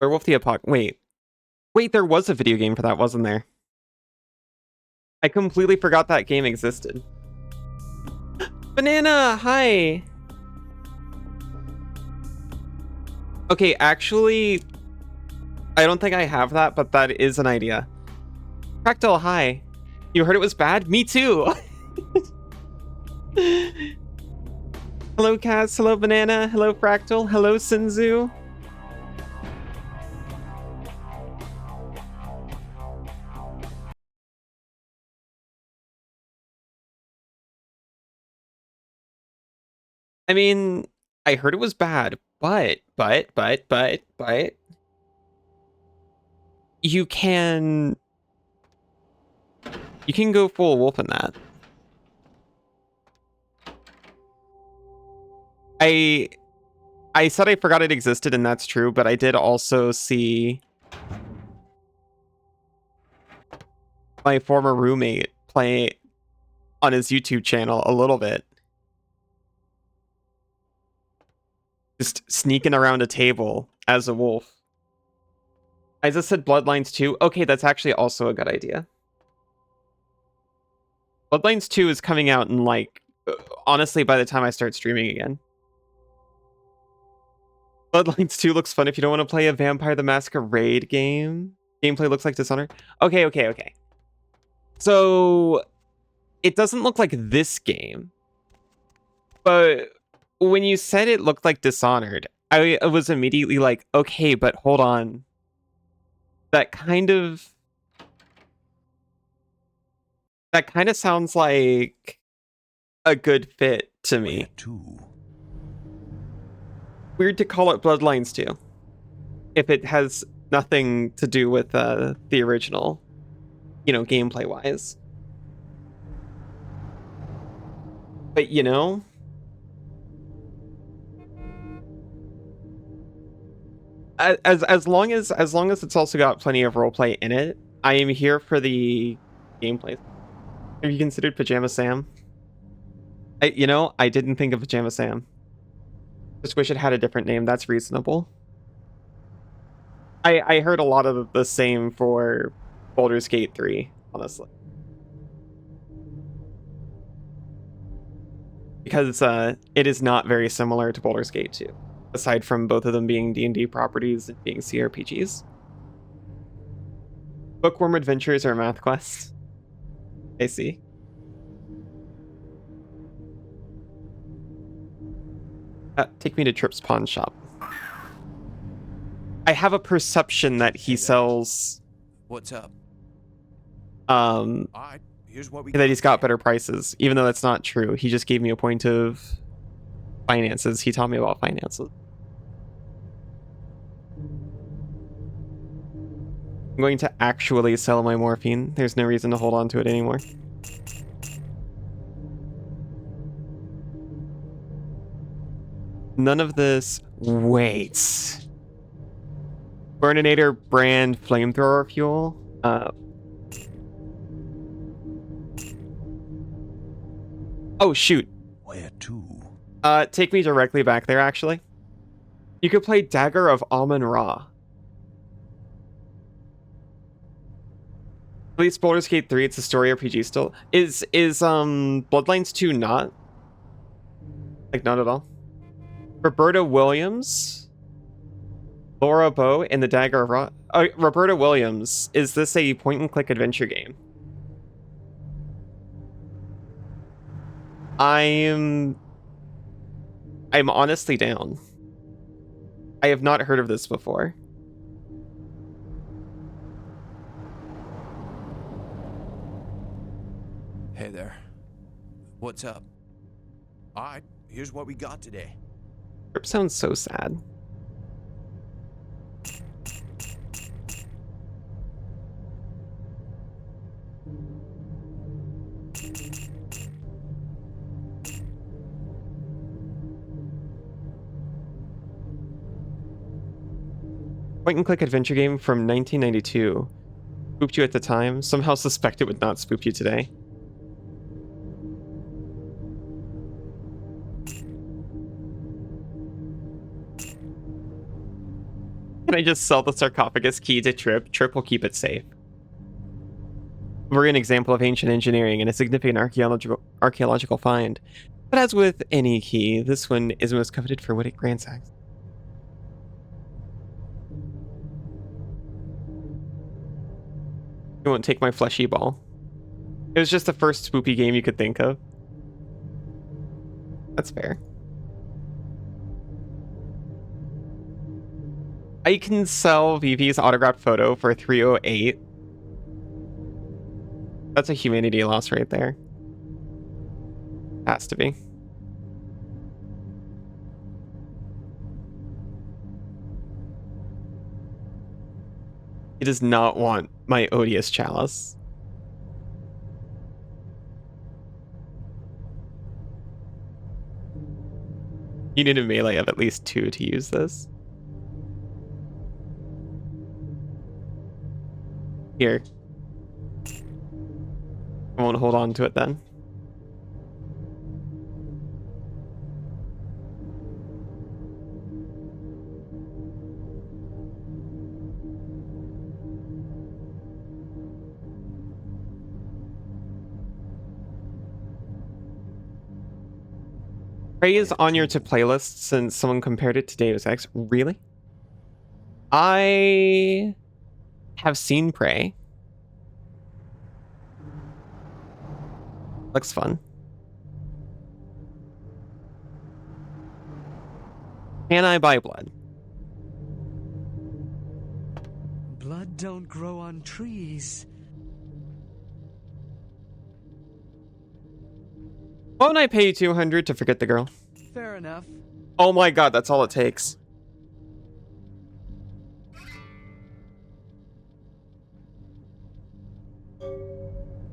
Werewolf the Apocalypse. Wait, there was a video game for that, wasn't there? I completely forgot that game existed. Banana, hi. Okay, actually, I don't think I have that, but that is an idea. Fractal, hi. You heard it was bad? Me too. Hello, Kaz. Hello, Banana. Hello, Fractal. Hello, Sinzu. I mean, I heard it was bad, but you can go full wolf in that. I said I forgot it existed, and that's true, but I did also see my former roommate play on his YouTube channel a little bit. Just sneaking around a table as a wolf. I just said Bloodlines 2. Okay, that's actually also a good idea. Bloodlines 2 is coming out in, like, honestly, by the time I start streaming again. Bloodlines 2 looks fun if you don't want to play a Vampire the Masquerade game. Gameplay looks like Dishonored. Okay. So, it doesn't look like this game. But when you said it looked like Dishonored, I was immediately like, okay, but hold on. That kind of sounds like a good fit to me. Weird to call it Bloodlines 2 if it has nothing to do with the original, you know, gameplay wise. But you know, as long as it's also got plenty of roleplay in it, I am here for the gameplay. Have you considered Pajama Sam? I didn't think of Pajama Sam. Just wish it had a different name. That's reasonable. I heard a lot of the same for Baldur's Gate 3, honestly. Because it is not very similar to Baldur's Gate 2, aside from both of them being D&D properties and being CRPGs. Bookworm Adventures or Math Quest? I see. Take me to Trip's pawn shop. I have a perception that he sells... What's up? Here's what that he's got better prices, even though that's not true. He just gave me a point of finances. He taught me about finances. I'm going to actually sell my morphine. There's no reason to hold on to it anymore. None of this... Wait. Burninator brand flamethrower fuel? Oh, shoot. Where to? Take me directly back there, actually. You could play Dagger of Amun-Ra. At least Baldur's Gate 3, it's a story RPG still. Is Bloodlines 2 not? Like, not at all? Roberta Williams, Laura Bow, and the Dagger of Ra. Roberta Williams, is this a point-and-click adventure game? I'm honestly down. I have not heard of this before. Hey there. What's up? Alright, here's what we got today. Trip sounds so sad. Point-and-click adventure game from 1992. Spooked you at the time. Somehow suspect it would not spook you today. Can I just sell the sarcophagus key to Trip? Trip will keep it safe. We're an example of ancient engineering and a significant archaeological find. But as with any key, this one is most coveted for what it grants access. You won't take my fleshy ball. It was just the first spoopy game you could think of. That's fair. I can sell VV's autographed photo for 308. That's a humanity loss right there. Has to be. He does not want my odious chalice. You need a melee of at least 2 to use this. Here. I won't hold on to it then. Prey is on your to playlist since someone compared it to Deus Ex. Really? I have seen Prey. Looks fun. Can I buy blood? Blood don't grow on trees. Won't I pay you 200 to forget the girl? Fair enough. Oh my god, that's all it takes.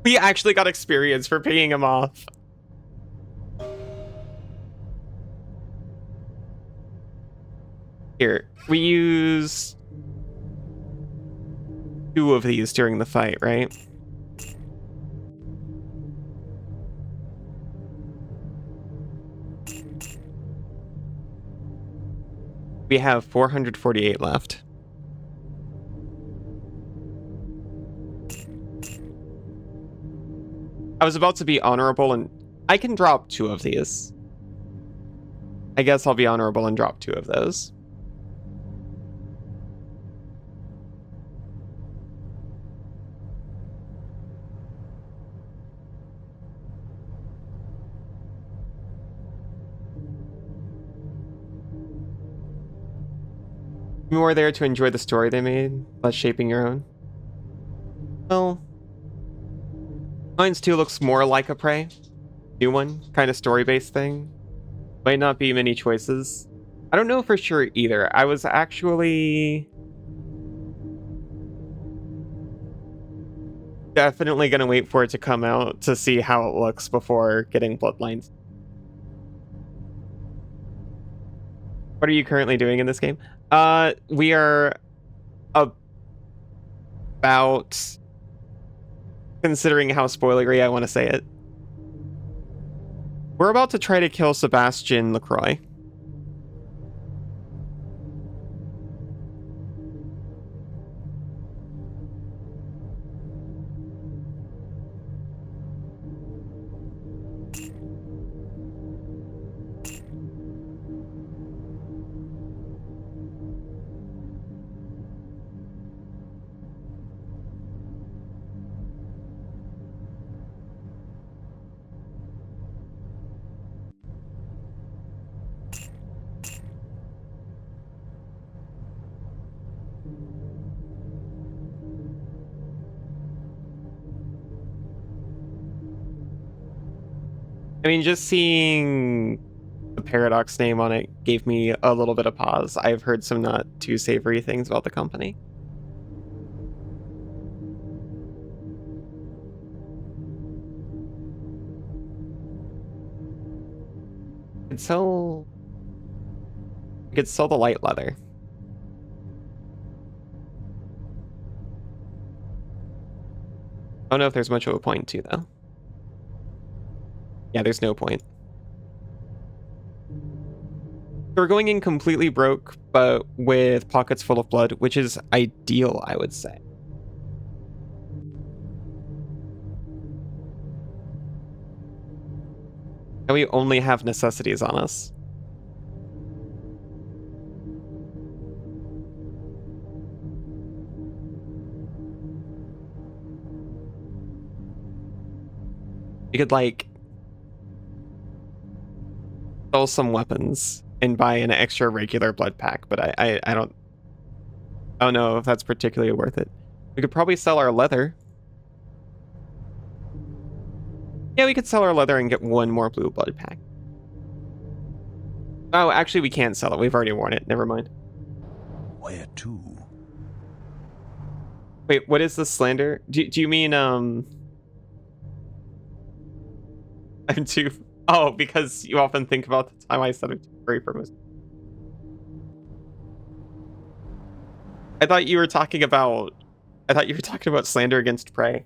We actually got experience for paying him off. Here, we used 2 of these during the fight, right? We have 448 left. I was about to be honorable and I can drop 2 of these. I guess I'll be honorable and drop 2 of those. You were there to enjoy the story they made, less shaping your own. Well, Mines 2 looks more like a Prey. New one, kind of story-based thing. Might not be many choices. I don't know for sure either. I was actually definitely gonna wait for it to come out to see how it looks before getting Bloodlines. What are you currently doing in this game? We are about, considering how spoilery I want to say it, we're about to try to kill Sebastian LaCroix. I mean, just seeing the Paradox name on it gave me a little bit of pause. I've heard some not too savory things about the company. I could sell the light leather. I don't know if there's much of a point to, though. Yeah, there's no point. We're going in completely broke, but with pockets full of blood, which is ideal, I would say. And we only have necessities on us. We could, like, sell some weapons and buy an extra regular blood pack, but I don't know if that's particularly worth it. We could probably sell our leather. Yeah, we could sell our leather and get one more blue blood pack. Oh, actually, we can't sell it. We've already worn it. Never mind. Where to? Wait, what is the slander? Do you mean, I'm too... Oh, because you often think about the time I said I'm too free for most... I thought you were talking about slander against prey.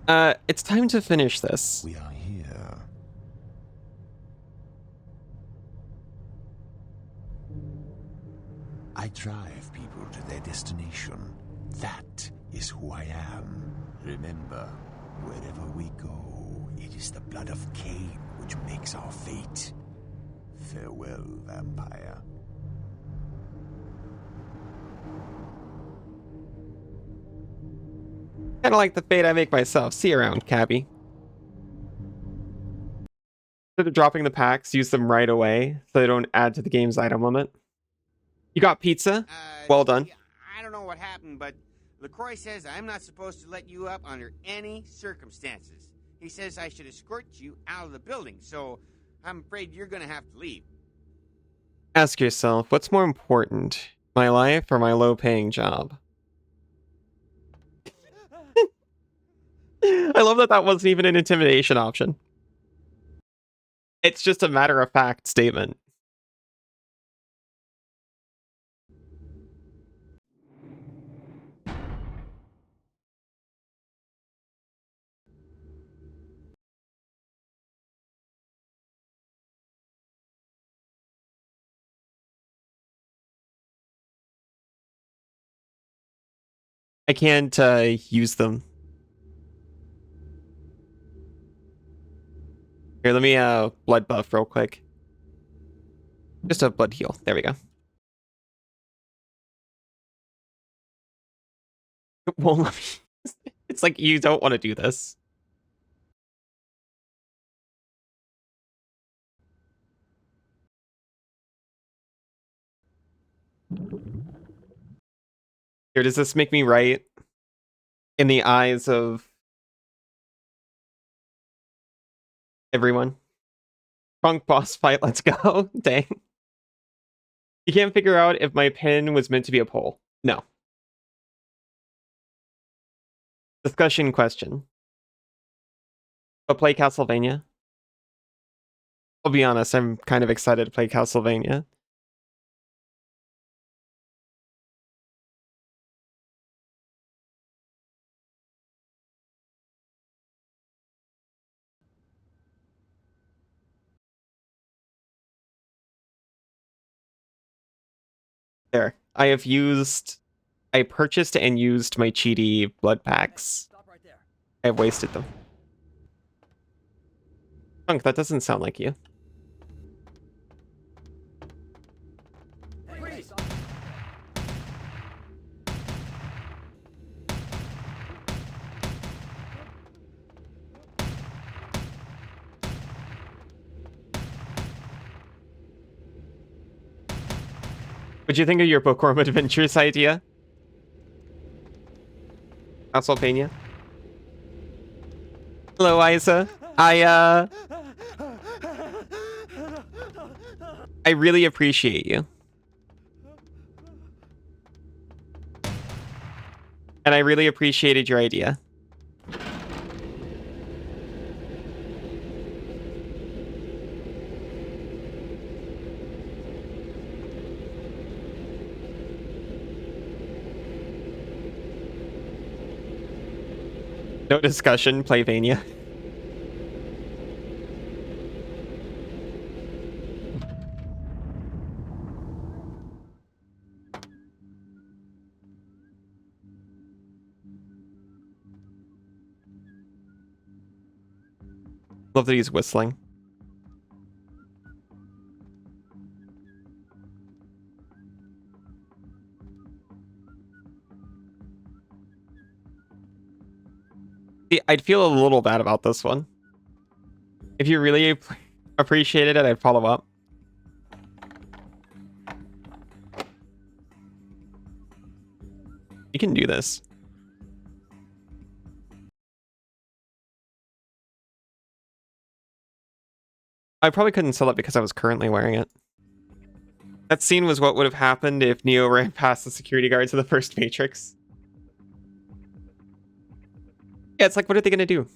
It's time to finish this. We are here. I drive people to their destination. That is who I am. Remember, wherever we go, it is the blood of Cain which makes our fate. Farewell, vampire. Kind of like the fate I make myself. See you around, Cabby. Instead of dropping the packs, use them right away so they don't add to the game's item limit. You got pizza? Well done. I don't know what happened, but LaCroix says I'm not supposed to let you up under any circumstances. He says I should escort you out of the building, so I'm afraid you're going to have to leave. Ask yourself, what's more important, my life or my low-paying job? I love that that wasn't even an intimidation option. It's just a matter-of-fact statement. I can't use them. Here, let me blood buff real quick. Just a blood heal. There we go. It won't let me. It's like you don't want to do this. Here, does this make me right in the eyes of everyone? Punk boss fight, let's go. Dang. You can't figure out if my pin was meant to be a poll. No. Discussion question. But play Castlevania? I'll be honest, I'm kind of excited to play Castlevania. There. I purchased and used my cheaty blood packs. I have wasted them. Punk, that doesn't sound like you. What'd you think of your Bookworm Adventures idea? Castlevania? Hello, Isa. I really appreciate you. And I really appreciated your idea. No discussion, play Vania. Love that he's whistling. See, I'd feel a little bad about this one. If you really appreciated it, I'd follow up. You can do this. I probably couldn't sell it because I was currently wearing it. That scene was what would have happened if Neo ran past the security guards of the first Matrix. Yeah, it's like, what are they gonna do?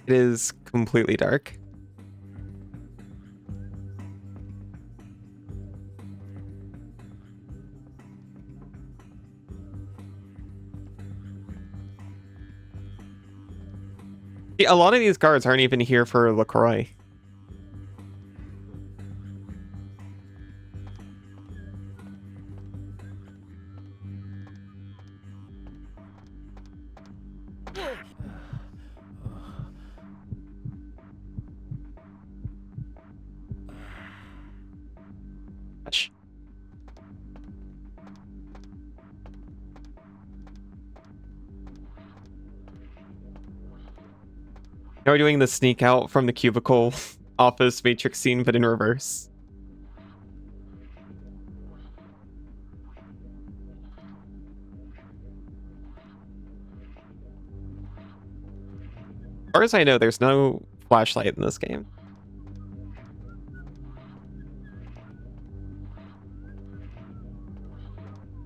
It is completely dark. See, a lot of these guards aren't even here for LaCroix. Gosh. Now we're doing the sneak out from the cubicle office Matrix scene, but in reverse. As far as I know, there's no flashlight in this game.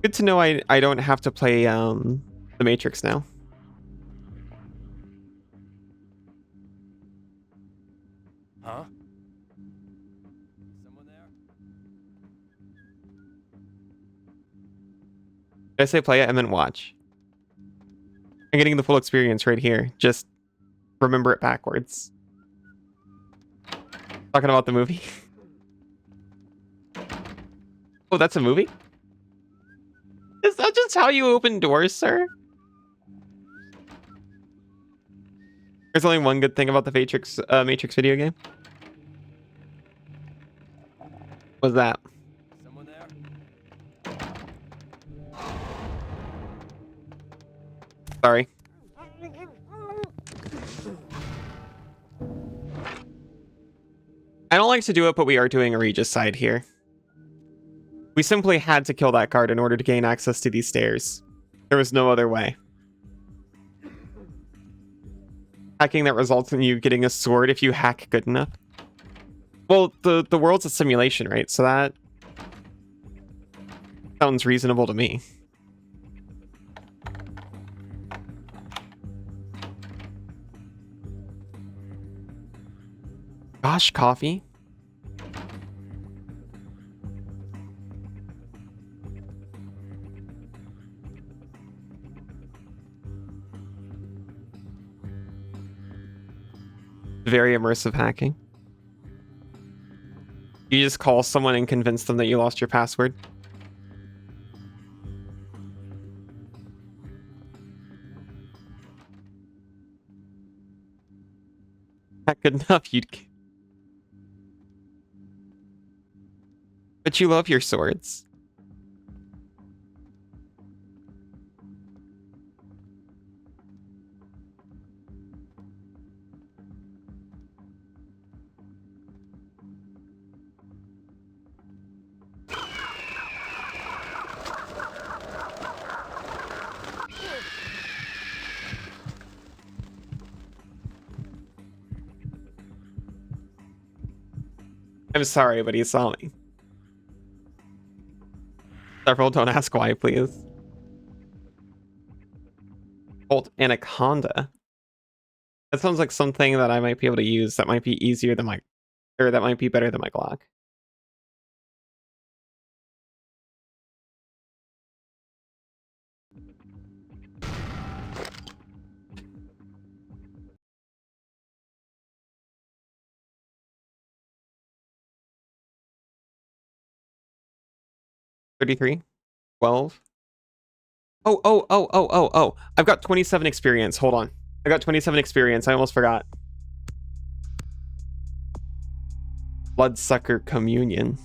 Good to know I don't have to play the Matrix now. Huh? Someone there? Did I say play it? I meant watch. I'm getting the full experience right here. Just remember it backwards. Talking about the movie. Oh, that's a movie? Is that just how you open doors, sir? There's only one good thing about the Matrix video game. What's that? Someone there? Sorry. I don't like to do it, but we are doing a Regis side here. We simply had to kill that guard in order to gain access to these stairs. There was no other way. Hacking that results in you getting a sword if you hack good enough. Well, the world's a simulation, right? So that sounds reasonable to me. Gosh, coffee. Very immersive hacking. You just call someone and convince them that you lost your password. Not good enough, you'd... But you love your swords. I'm sorry, but he saw me. Several, don't ask why, please. Bolt Anaconda. That sounds like something that I might be able to use that might be easier than my, or that might be better than my Glock. $33, $12. Oh. I've got 27 experience. Hold on. I got 27 experience. I almost forgot. Bloodsucker Communion.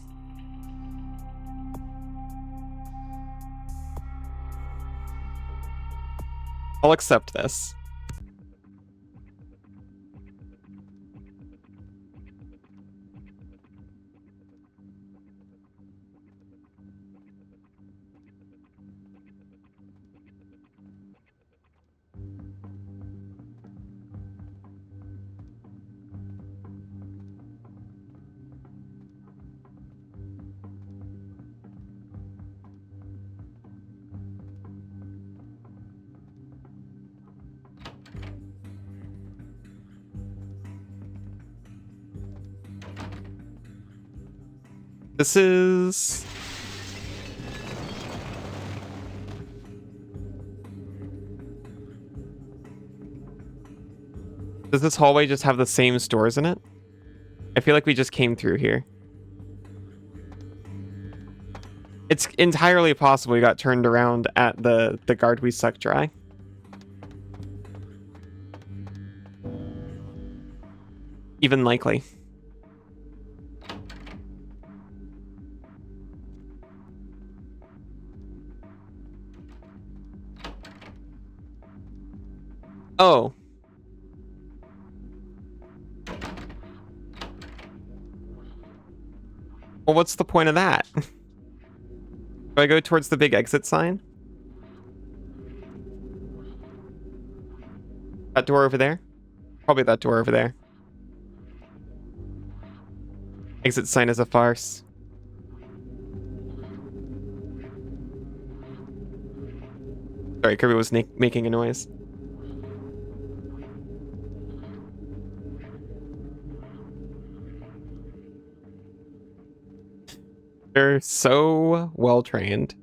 I'll accept this. This is... Does this hallway just have the same stores in it? I feel like we just came through here. It's entirely possible we got turned around at the guard we sucked dry. Even likely. Oh. Well, what's the point of that? Do I go towards the big exit sign? That door over there? Probably that door over there. Exit sign is a farce. Sorry, Kirby was making a noise. They're so well trained.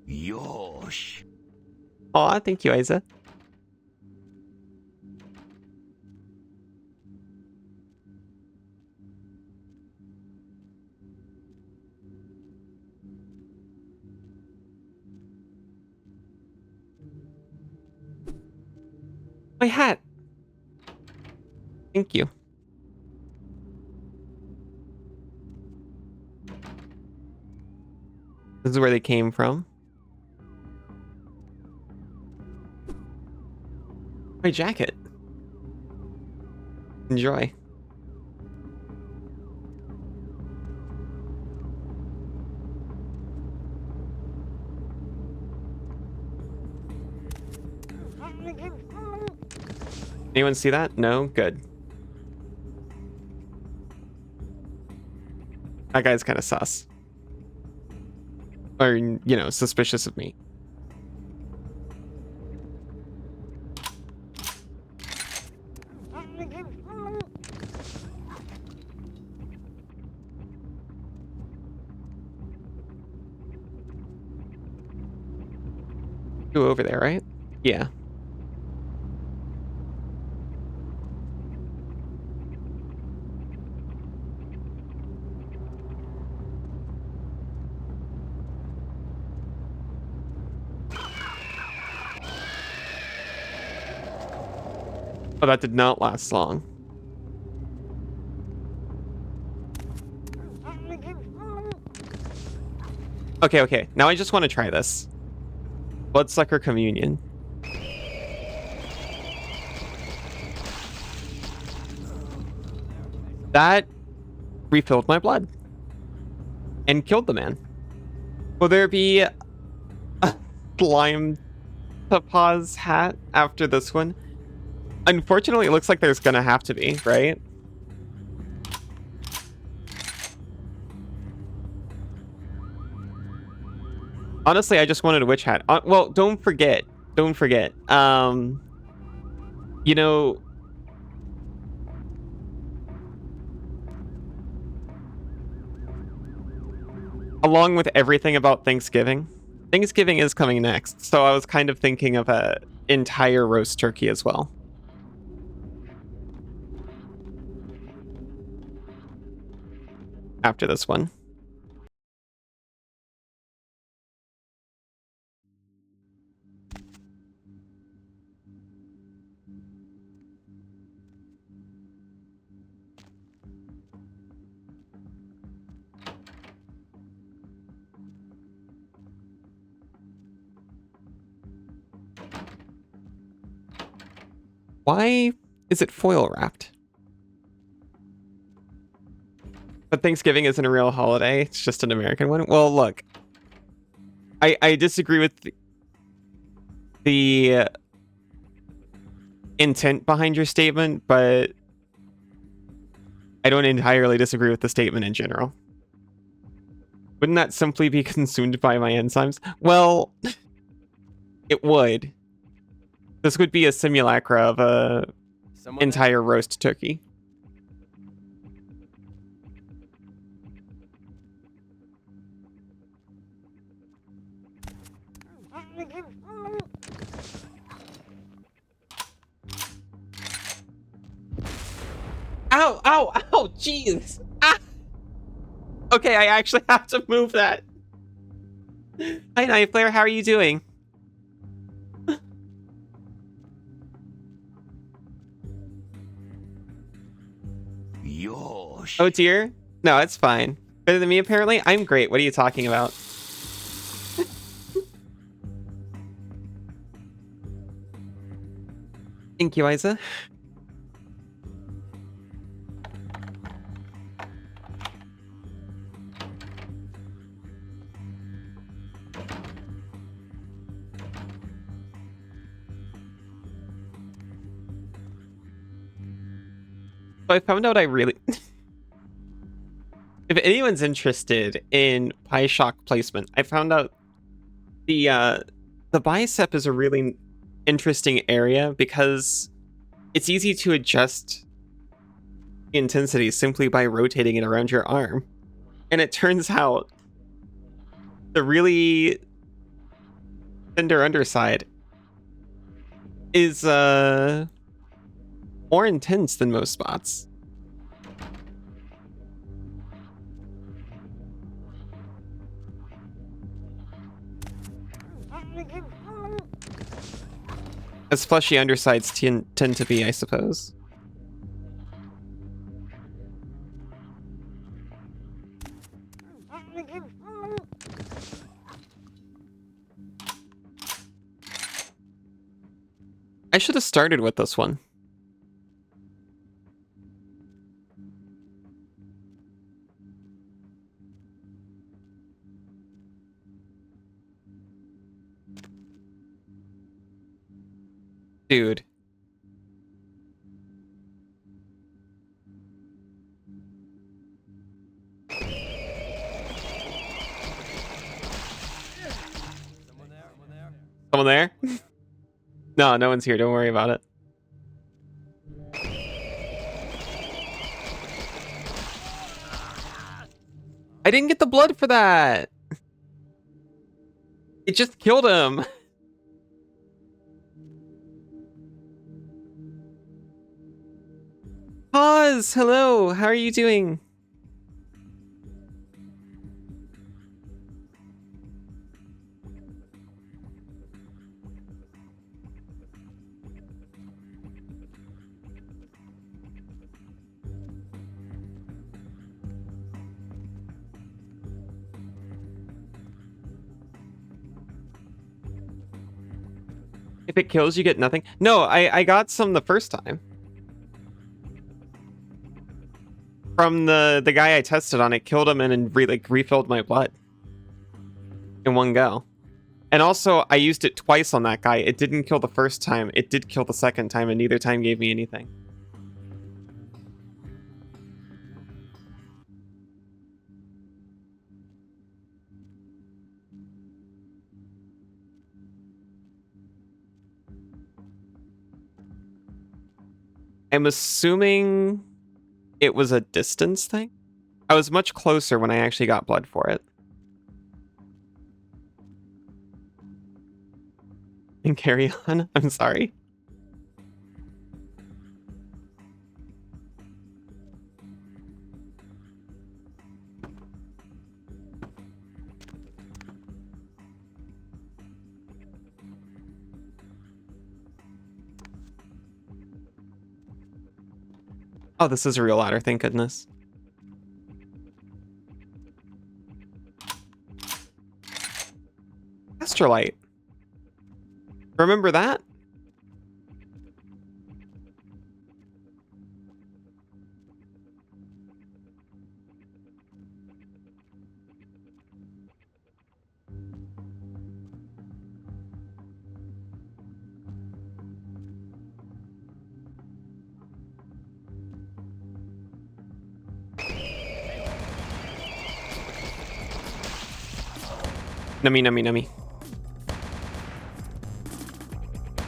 Yosh. Aw, thank you, Isa. My hat. Thank you. This is where they came from. My jacket. Enjoy. Anyone see that? No? Good. That guy's kind of sus. Or, you know, suspicious of me. Go over there, right? Yeah. Oh, that did not last long. Okay. Now I just want to try this. Bloodsucker Communion. That refilled my blood. And killed the man. Will there be a slime topaz hat after this one? Unfortunately, it looks like there's gonna have to be, right? Honestly, I just wanted a witch hat. Well, don't forget. Don't forget. You know, along with everything about Thanksgiving, Thanksgiving is coming next. So I was kind of thinking of a entire roast turkey as well. After this one. Why is it foil wrapped? But Thanksgiving isn't a real holiday. It's just an American one. Well, look. I disagree with the intent behind your statement, but I don't entirely disagree with the statement in general. Wouldn't that simply be consumed by my enzymes? Well, it would. This would be a simulacra of a entire roast turkey. Ow, ow, ow, jeez. Ah! Okay, I actually have to move that. Hi, Knife Player, how are you doing? Yosh. Oh dear. No, it's fine. Better than me, apparently? I'm great. What are you talking about? Thank you, Isa. So I found out I really... If anyone's interested in PieShock placement, I found out the bicep is a really interesting area because it's easy to adjust the intensity simply by rotating it around your arm. And it turns out the really tender underside is more intense than most spots. As fleshy undersides tend to be, I suppose. I should have started with this one. Dude. Someone there? No, no one's here. Don't worry about it. I didn't get the blood for that. It just killed him. Pause. Hello. How are you doing? If it kills, you get nothing. No, I got some the first time. From the guy I tested on, it killed him and then refilled my blood in one go. And also, I used it twice on that guy. It didn't kill the first time. It did kill the second time, and neither time gave me anything. I'm assuming it was a distance thing. I was much closer when I actually got blood for it. And carry on. I'm sorry. Oh, this is a real ladder, thank goodness. Astrolite. Remember that? Nummy, nummy, nummy.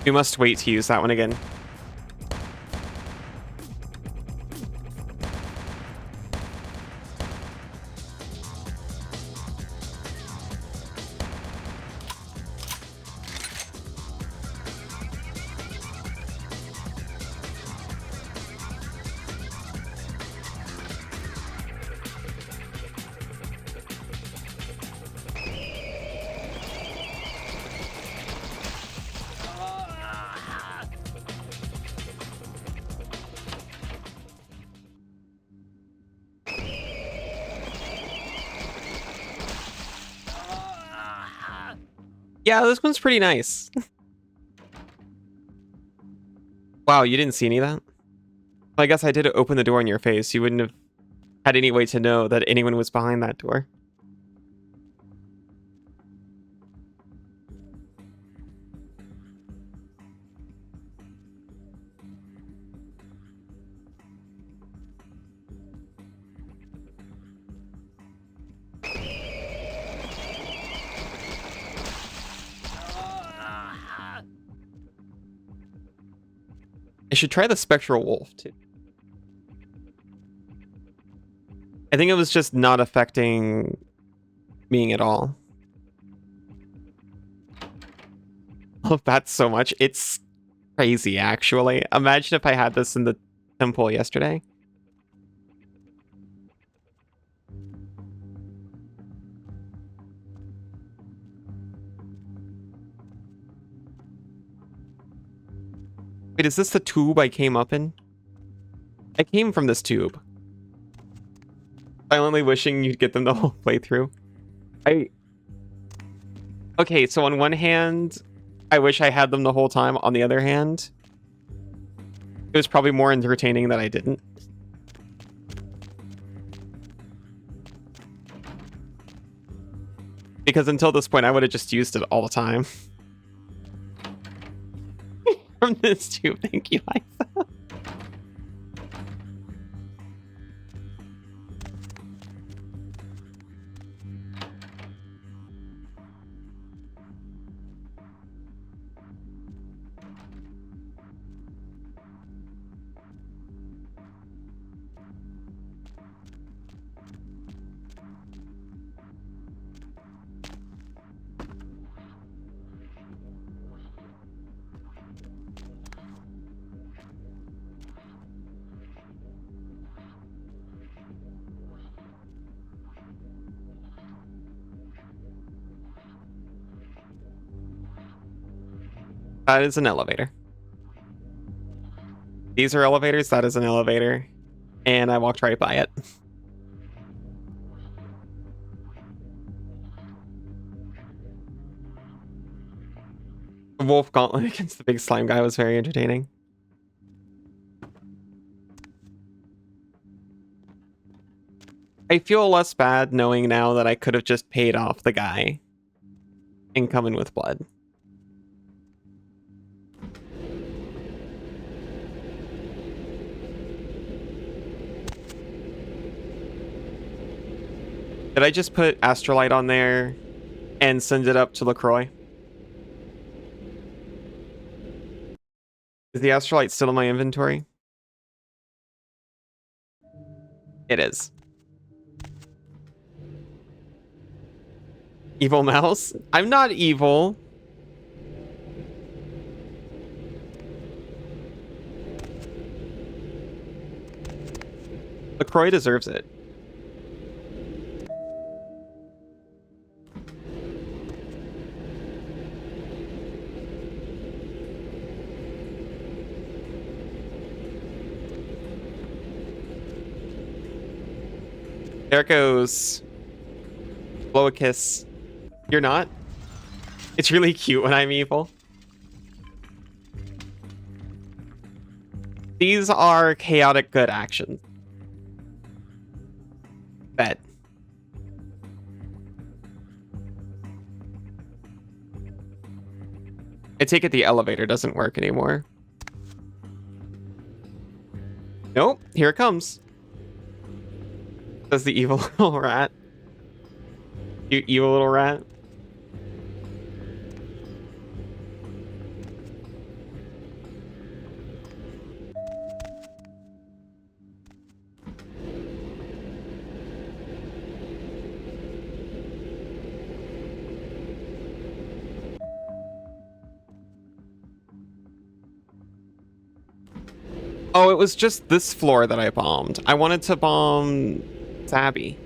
We must wait to use that one again. Yeah, this one's pretty nice. Wow, you didn't see any of that? Well, I guess I did open the door in your face. You wouldn't have had any way to know that anyone was behind that door. I should try the spectral wolf too. I think it was just not affecting me at all. Oh, that's so much. It's crazy, actually. Imagine if I had this in the temple yesterday. Wait, is this the tube I came up in? I came from this tube. Silently wishing you'd get them the whole playthrough. Okay, so on one hand, I wish I had them the whole time. On the other hand, it was probably more entertaining that I didn't. Because until this point, I would have just used it all the time. From this tube, thank you, Liza. That is an elevator. These are elevators. That is an elevator. And I walked right by it. The wolf gauntlet against the big slime guy was very entertaining. I feel less bad knowing now that I could have just paid off the guy. and coming with blood. Did I just put Astrolite on there and send it up to LaCroix? Is the Astrolite still in my inventory? It is. Evil mouse? I'm not evil. LaCroix deserves it. There it goes. Blow a kiss. You're not? It's really cute when I'm evil. These are chaotic good actions. Bet. I take it the elevator doesn't work anymore. Nope, here it comes. Says the evil little rat. You evil little rat. Oh, it was just this floor that I bombed. I wanted to bomb Sabby.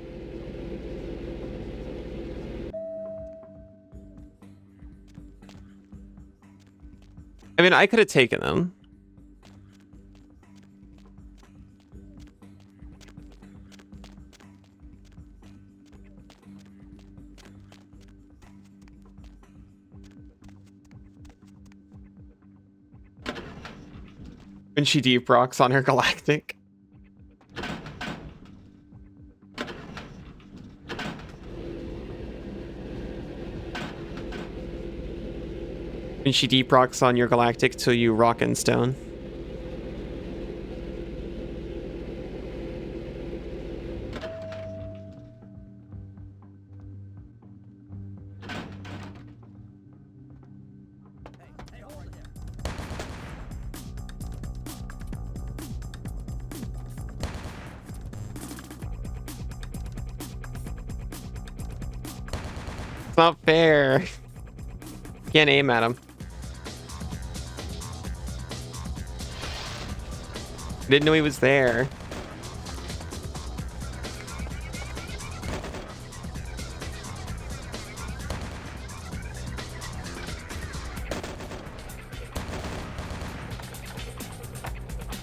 I mean, I could have taken them. When she deep rocks on her galactic. When she deep rocks on your galactic till you rock and stone. It's not fair. Can't aim at him. Didn't know he was there.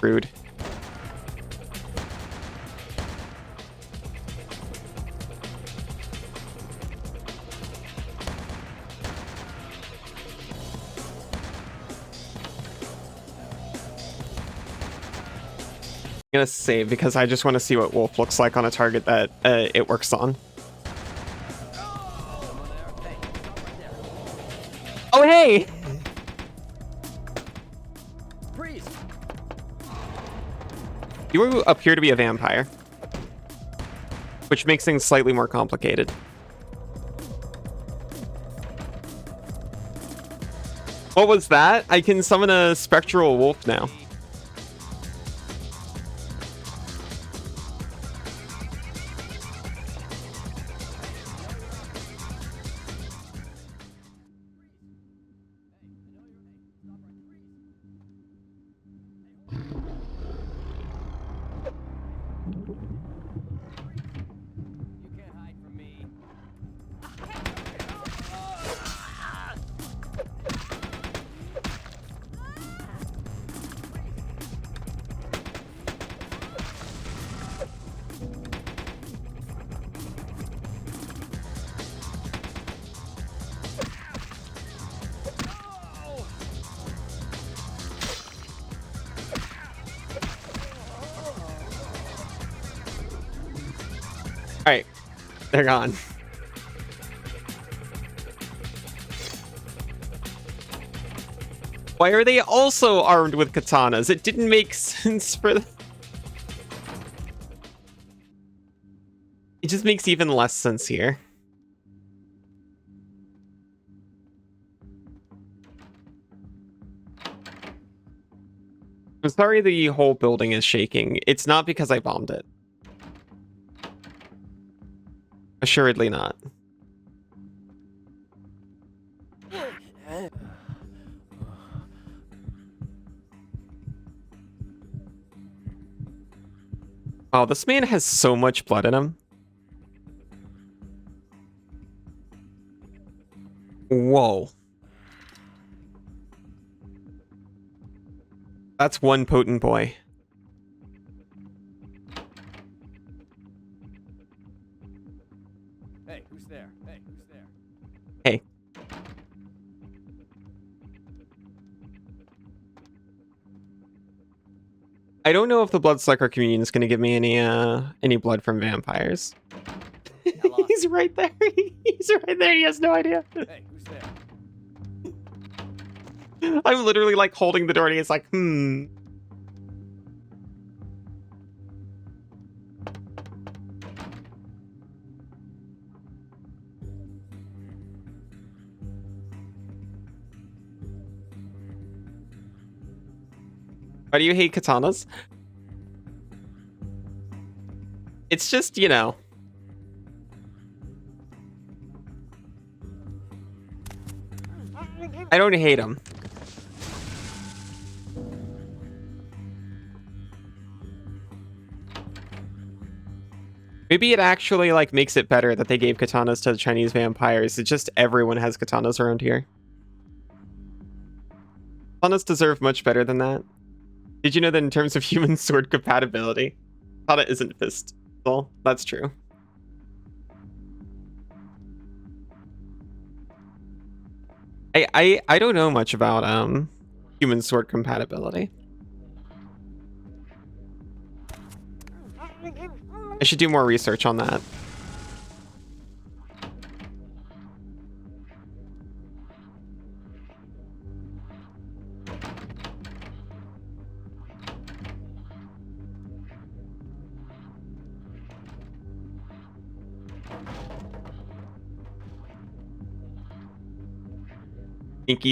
Rude. I'm gonna save because I just want to see what Wolf looks like on a target that it works on. Oh hey! You appear to be a vampire, which makes things slightly more complicated. What was that? I can summon a spectral wolf now. Alright, they're gone. Why are they also armed with katanas? It didn't make sense for them. It just makes even less sense here. I'm sorry the whole building is shaking. It's not because I bombed it. Assuredly not. Wow, this man has so much blood in him. Whoa. That's one potent boy. Hey, who's there? Hey, who's there? Hey. I don't know if the Bloodsucker communion is going to give me any blood from vampires. He's right there. He's right there. He has no idea. Hey, who's there? I'm literally like holding the door and he's like, hmm. Why do you hate katanas? It's just, you know. I don't hate them. Maybe it actually like makes it better that they gave katanas to the Chinese vampires. It's just everyone has katanas around here. Katanas deserve much better than that. Did you know that in terms of human sword compatibility, katana isn't fist? Well, that's true. I don't know much about human sword compatibility. I should do more research on that.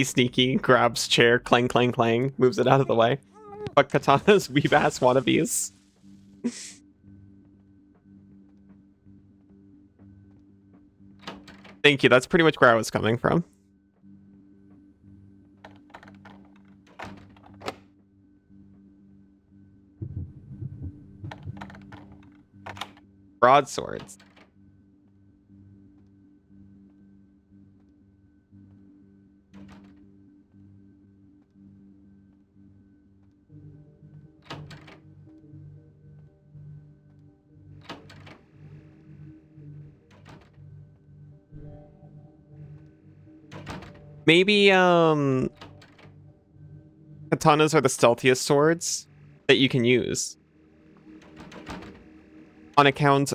Sneaky, grabs chair, clang, clang, clang, moves it out of the way. But katana's weeb ass wannabes. Thank you, that's pretty much where I was coming from. Broadswords. Maybe katanas are the stealthiest swords that you can use. On account...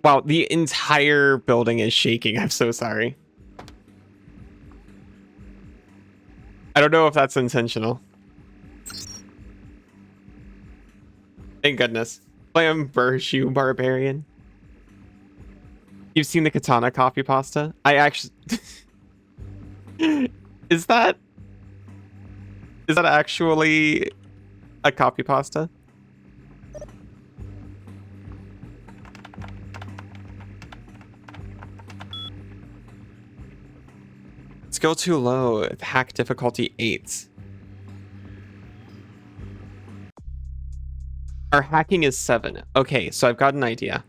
Wow, the entire building is shaking. I'm so sorry. I don't know if that's intentional. Thank goodness. Flamberge, you barbarian. You've seen the katana coffee pasta? I actually... Is that actually a copy pasta? Skill too low. Hack difficulty 8. Our hacking is 7. Okay, so I've got an idea.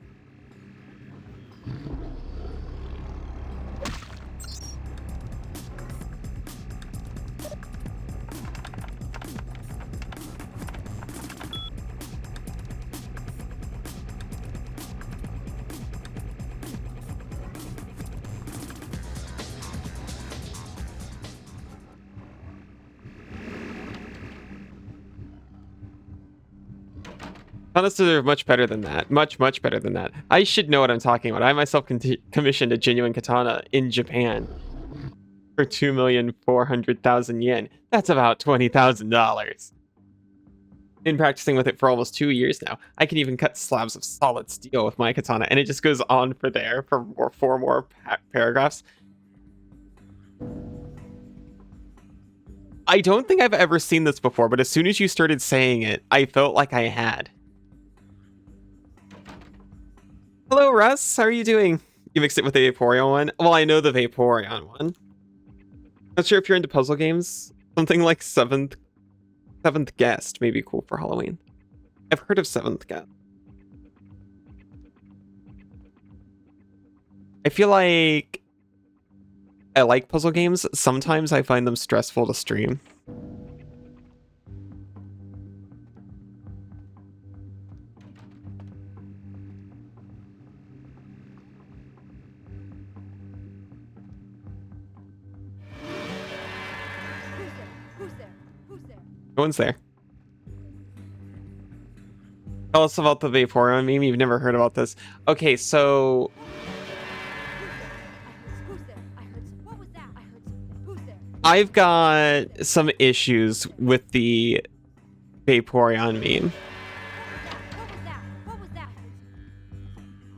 Katanas deserve much better than that. Much better than that. I should know what I'm talking about. I myself commissioned a genuine katana in Japan. for 2,400,000 yen. That's about $20,000. Been practicing with it for almost 2 years now. I can even cut slabs of solid steel with my katana, and it just goes on for 4 more paragraphs. I don't think I've ever seen this before, but as soon as you started saying it, I felt like I had. Hello, Russ. How are you doing? You mixed it with the Vaporeon one? Well, I know the Vaporeon one. Not sure if you're into puzzle games. Something like Seventh Guest may be cool for Halloween. I've heard of Seventh Guest. I feel like I like puzzle games. Sometimes I find them stressful to stream. No one's there. Tell us about the Vaporeon meme. You've never heard about this. Okay, so I've got some issues with the Vaporeon meme.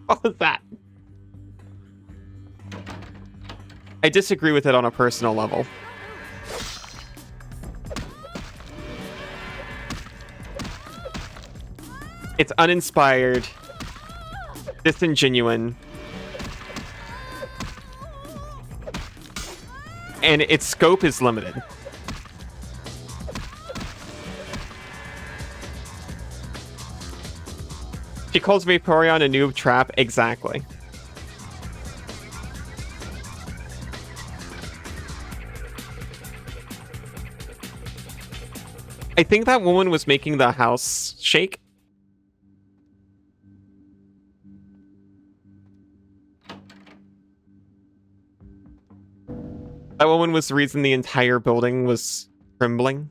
What was that? I disagree with it on a personal level. It's uninspired, disingenuine, and its scope is limited. She calls Vaporeon a noob trap. Exactly. I think that woman was making the house shake. That woman was the reason the entire building was trembling.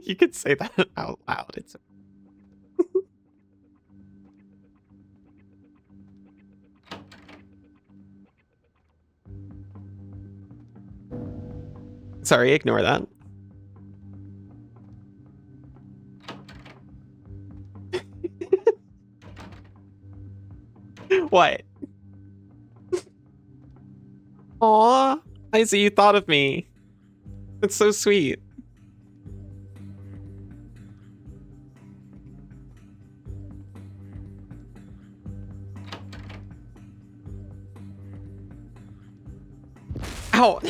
You could say that out loud. It's sorry, ignore that. What? Aw, I see you thought of me. That's so sweet. Ow.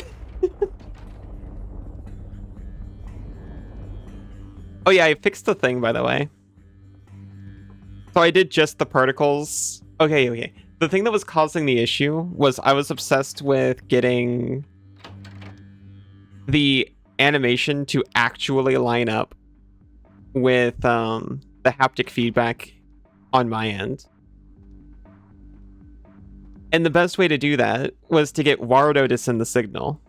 Oh yeah, I fixed the thing, by the way. So I did just the particles. Okay. The thing that was causing the issue was I was obsessed with getting the animation to actually line up with the haptic feedback on my end. And the best way to do that was to get Warudo to send the signal.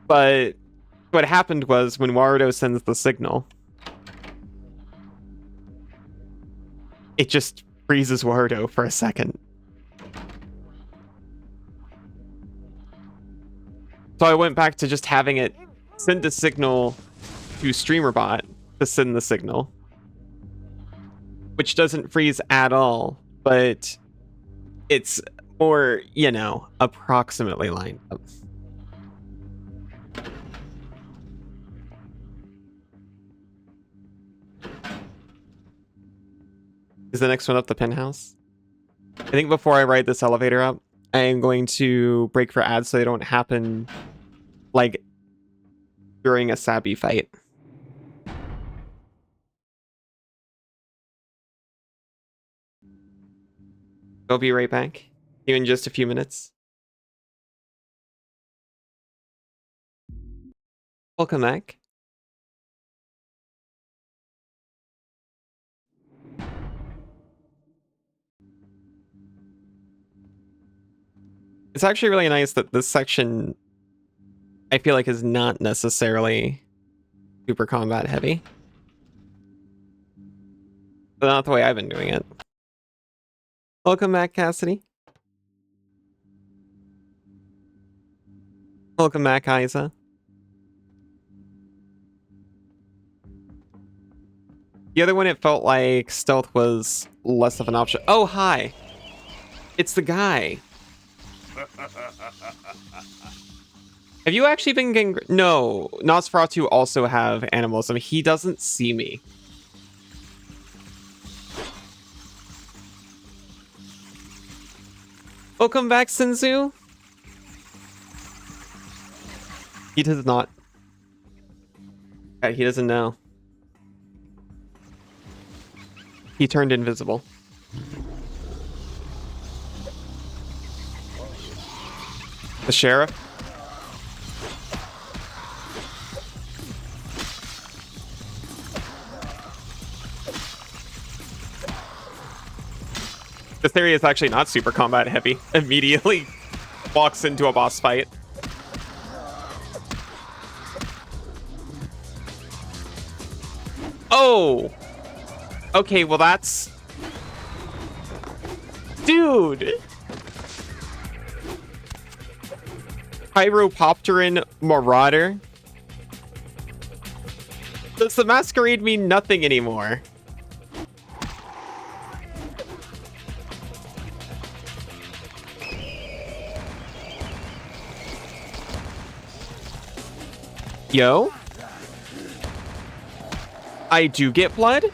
But what happened was when Warudo sends the signal, it just freezes Warudo for a second. So I went back to just having it send a signal to StreamerBot to send the signal, which doesn't freeze at all, but it's more, you know, approximately lined up. Is the next one up the penthouse? I think before I ride this elevator up, I am going to break for ads so they don't happen like during a Sabby fight. I'll be right back. See you in just a few minutes. Welcome back. It's actually really nice that this section, I feel like, is not necessarily super combat heavy. But not the way I've been doing it. Welcome back, Cassidy. Welcome back, Isa. The other one, it felt like stealth was less of an option. Oh, hi. It's the guy. Have you actually been getting... No, Nosferatu also have animalism. He doesn't see me. Welcome back, Sinzu. He does not. Yeah, he doesn't know. He turned invisible. The sheriff? This area is actually not super combat heavy. Immediately walks into a boss fight. Oh! Okay, well that's... Dude! Pyropopteran Marauder? Does the masquerade mean nothing anymore? Yo? I do get blood?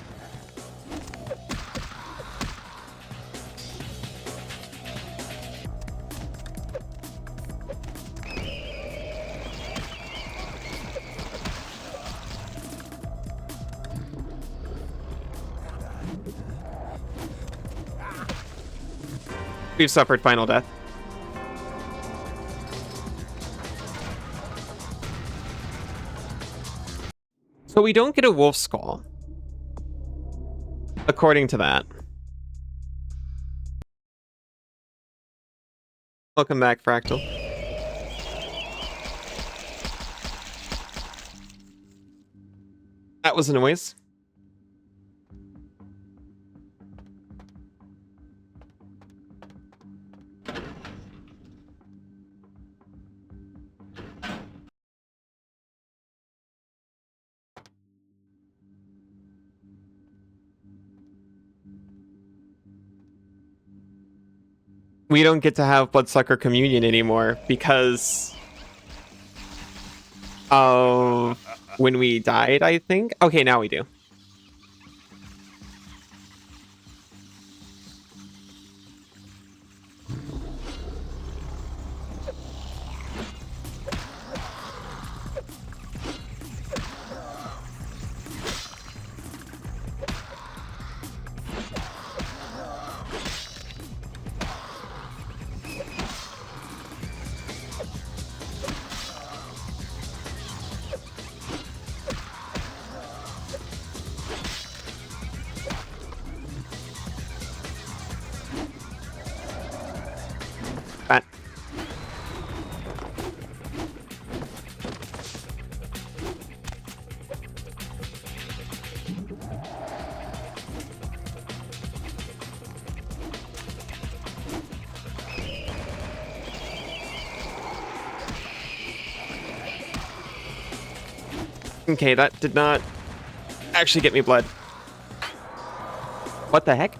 We've suffered final death. So we don't get a wolf skull. According to that. Welcome back, Fractal. That was a noise. We don't get to have Bloodsucker Communion anymore because of when we died, I think. Okay, now we do. That. Okay, that did not actually get me blood. What the heck?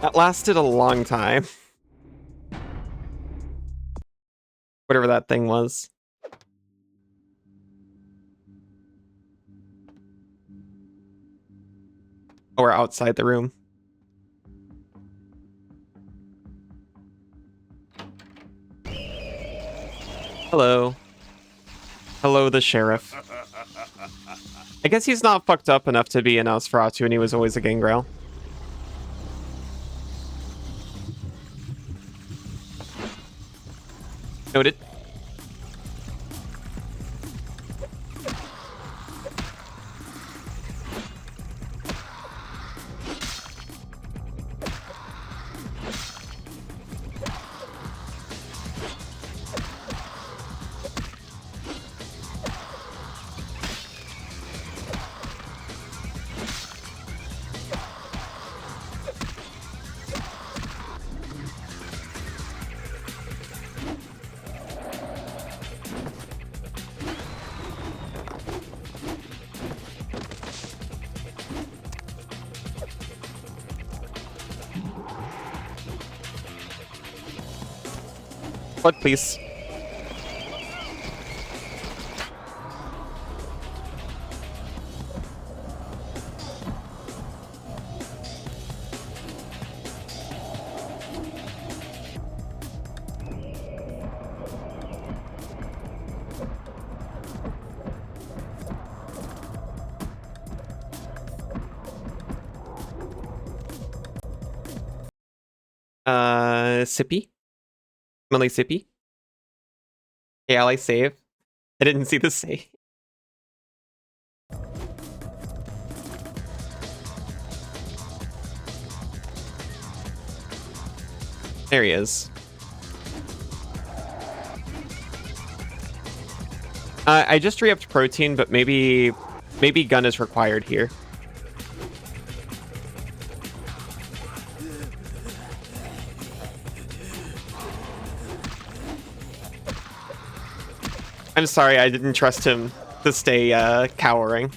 That lasted a long time. Whatever that thing was. Oh, we're outside the room. Hello. Hello, the sheriff. I guess he's not fucked up enough to be an Nosferatu, and he was always a gangrel. Noted. Blood, please. Sippy? Smelly Sippy? Hey, ally save. I didn't see the save. There he is. I just re-upped protein, but maybe gun is required here. I'm sorry, I didn't trust him to stay cowering.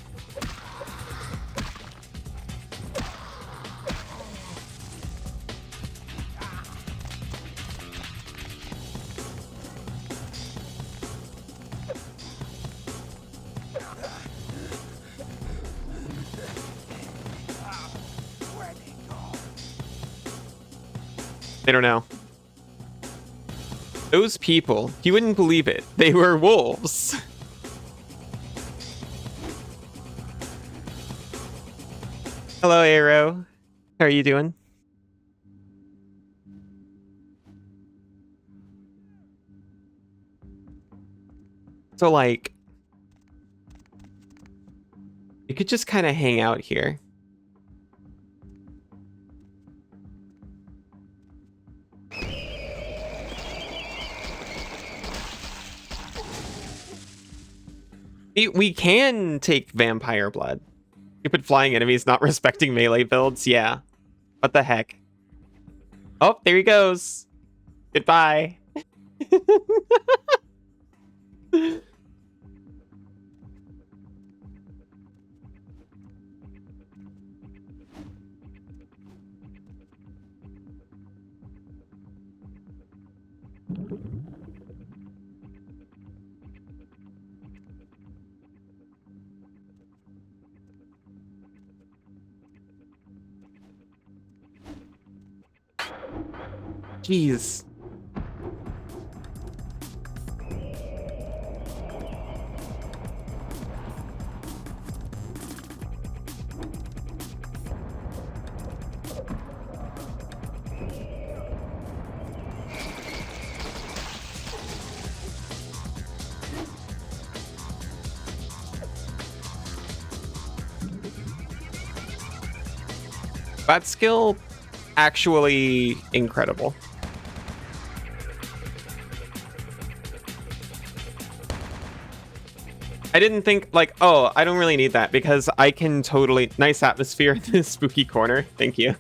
They don't know. Those people, you wouldn't believe it. They were wolves. Hello, Arrow. How are you doing? So, like, you could just kind of hang out here. We can take vampire blood. Stupid flying enemies not respecting melee builds. Yeah. What the heck? Oh, there he goes. Goodbye. Jeez. That skill, actually incredible. I didn't think, like, oh, I don't really need that because I can totally... Nice atmosphere in this spooky corner. Thank you.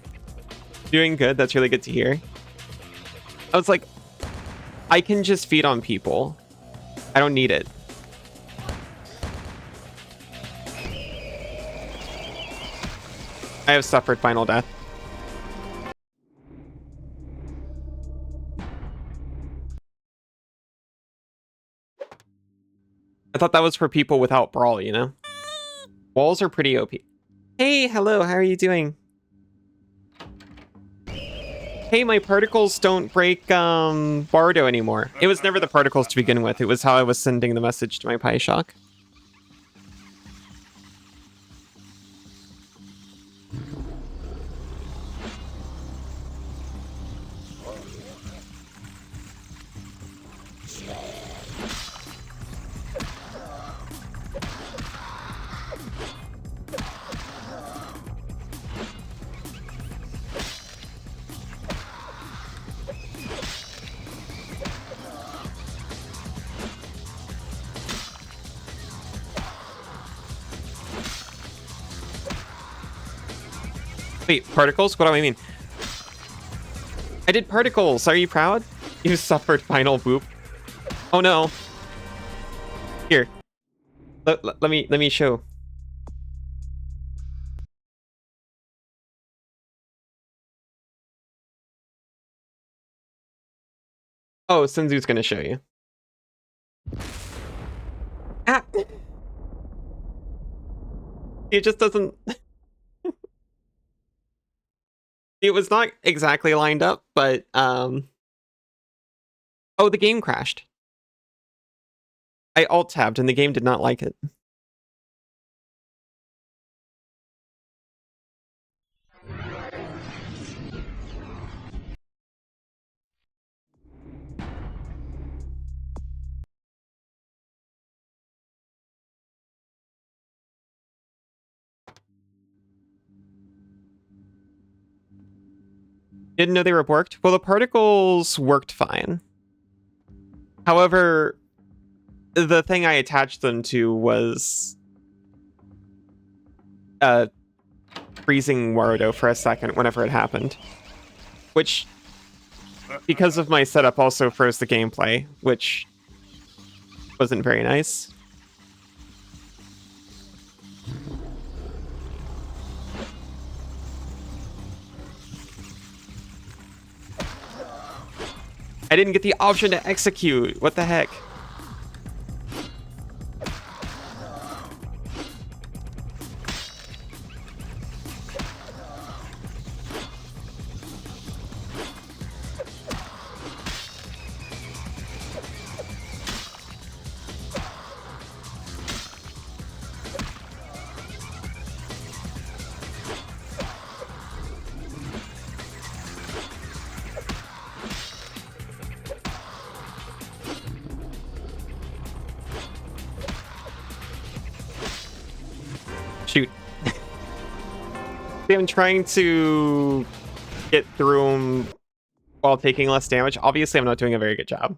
Doing good. That's really good to hear. I was like, I can just feed on people. I don't need it. I have suffered final death. I thought that was for people without brawl, you know? Walls are pretty OP. Hey, hello, how are you doing? Hey, my particles don't break Warudo anymore. It was never the particles to begin with. It was how I was sending the message to my PyShock. Wait, particles? What do I mean? I did particles. Are you proud? You suffered final boop. Oh no. Here. Let me show. Oh, Senzu's gonna show you. Ah! It just doesn't... It was not exactly lined up, but, Oh, the game crashed. I alt-tabbed and the game did not like it. Didn't know they were borked? Well, the particles worked fine. However, the thing I attached them to was freezing Warudo for a second whenever it happened. Which, because of my setup, also froze the gameplay, which wasn't very nice. I didn't get the option to execute. What the heck? Shoot. See, I'm trying to get through them while taking less damage. Obviously, I'm not doing a very good job.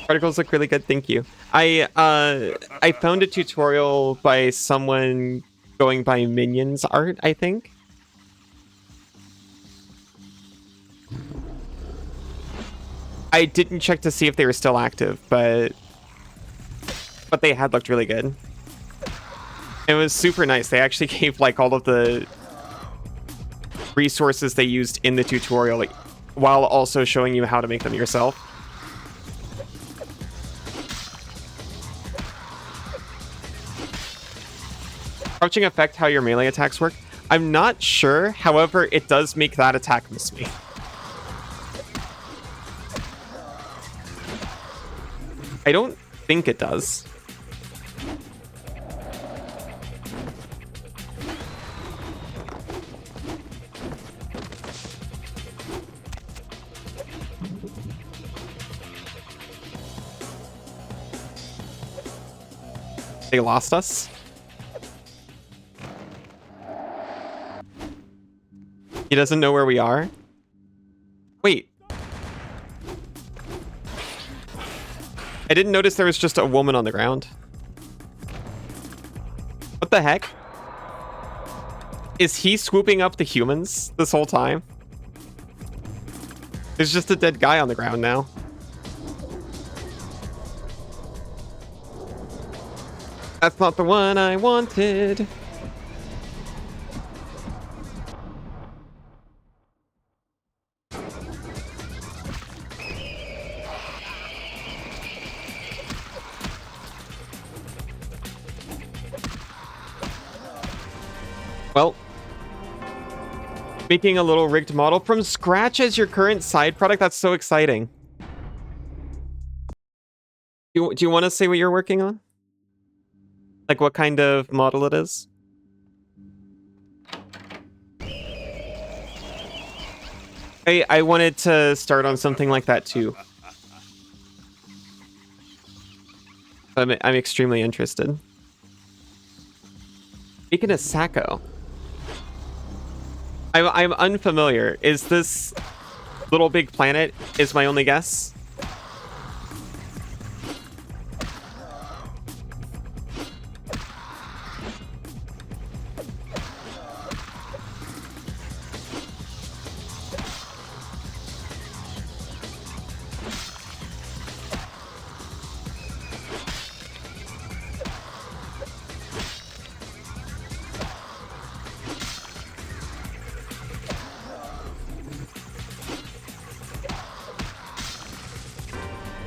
Particles look really good, thank you. I found a tutorial by someone going by Minions art, I think. I didn't check to see if they were still active, but they had looked really good. It was super nice. They actually gave like all of the resources they used in the tutorial, like, while also showing you how to make them yourself. Crouching affect how your melee attacks work? I'm not sure. However, it does make that attack miss me. I don't think it does. They lost us. He doesn't know where we are. Wait. I didn't notice there was just a woman on the ground. What the heck? Is he swooping up the humans this whole time? There's just a dead guy on the ground now. That's not the one I wanted. Well, making a little rigged model from scratch as your current side product. That's so exciting. Do you want to say what you're working on? Like what kind of model it is? I wanted to start on something like that too. I'm extremely interested. Making a Sacco. I'm unfamiliar. Is this Little Big Planet is my only guess?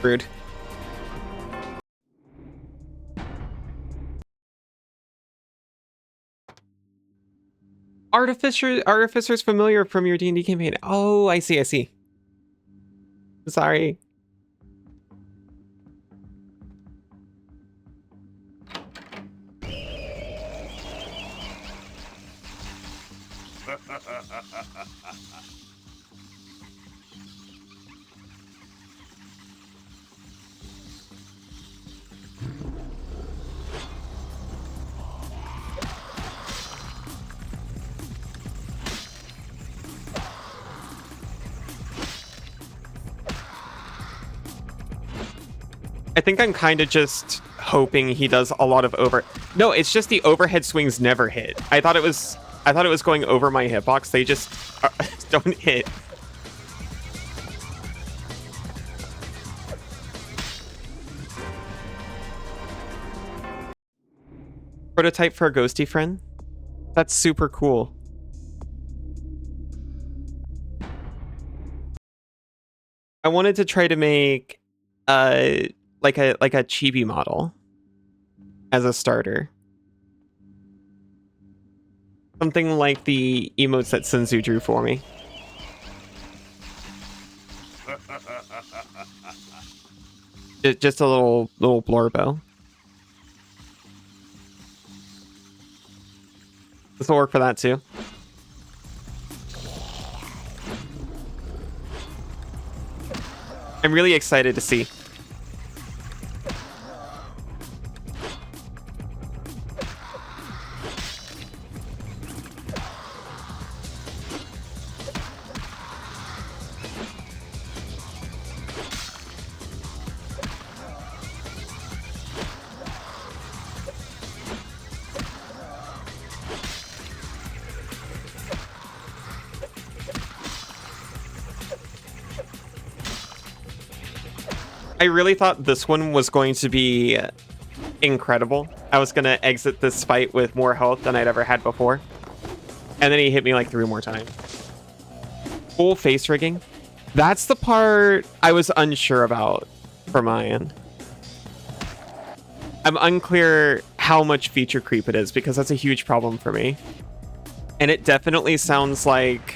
Rude. Artificer's familiar from your D&D campaign. Oh, I see, I see. Sorry. I think I'm kind of just hoping he does a lot of over. No, it's just the overhead swings never hit. I thought it was going over my hitbox. They just don't hit. Prototype for a ghosty friend? That's super cool. I wanted to try to make like a chibi model as a starter. Something like the emotes that Senzu drew for me. Just a little blurbo. This will work for that too. I'm really excited to see. I really thought this one was going to be incredible. I was going to exit this fight with more health than I'd ever had before. And then he hit me like 3 more times. Full face rigging. That's the part I was unsure about for my end. I'm unclear how much feature creep it is because that's a huge problem for me. And it definitely sounds like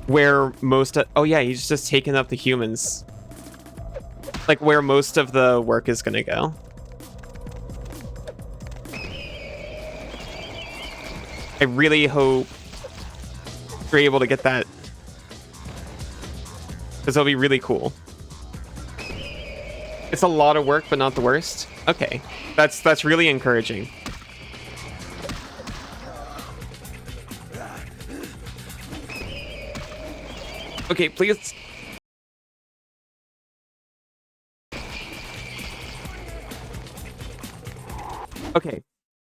where most of... Oh yeah, he's just taking up the humans. Like where most of the work is gonna go. I really hope you're able to get that, because it'll be really cool. It's a lot of work, but not the worst. Okay, that's really encouraging. Okay, please. Okay,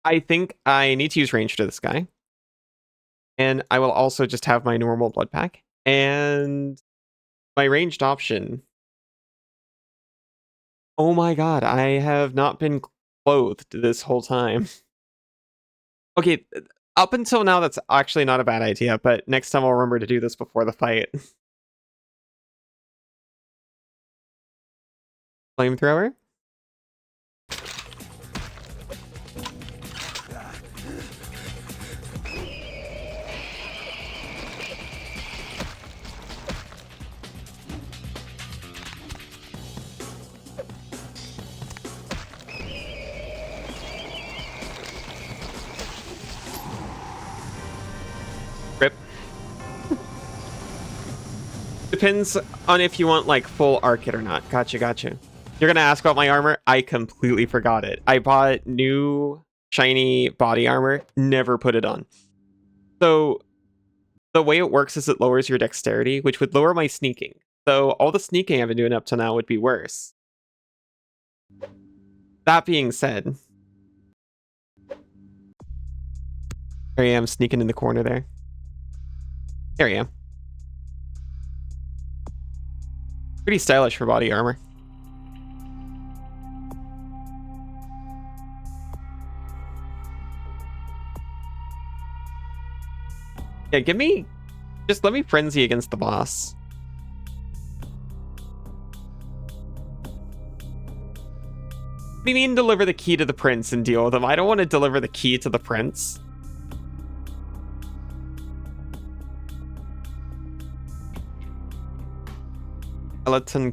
I think I need to use range to this guy. And I will also just have my normal blood pack. And my ranged option. Oh my god, I have not been clothed this whole time. Okay, up until now, that's actually not a bad idea, but next time I'll remember to do this before the fight. Flamethrower? Depends on if you want like full arc it or not. Gotcha. You're gonna ask about my armor? I completely forgot it. I bought new shiny body armor, never put it on. So the way it works is it lowers your dexterity, which would lower my sneaking. So all the sneaking I've been doing up to now would be worse. That being said, here I am sneaking in the corner there. There I am. Pretty stylish for body armor. Yeah, just let me frenzy against the boss. What do you mean deliver the key to the prince and deal with him? I don't want to deliver the key to the prince. Allison.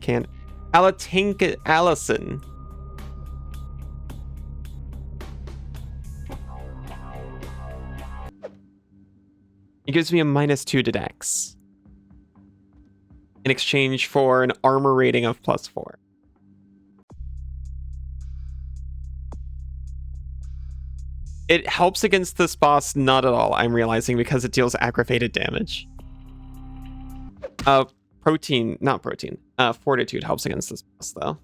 He gives me a -2 to dex in exchange for an armor rating of +4. It helps against this boss, not at all, I'm realizing, because it deals aggravated damage. Fortitude helps against this boss, though.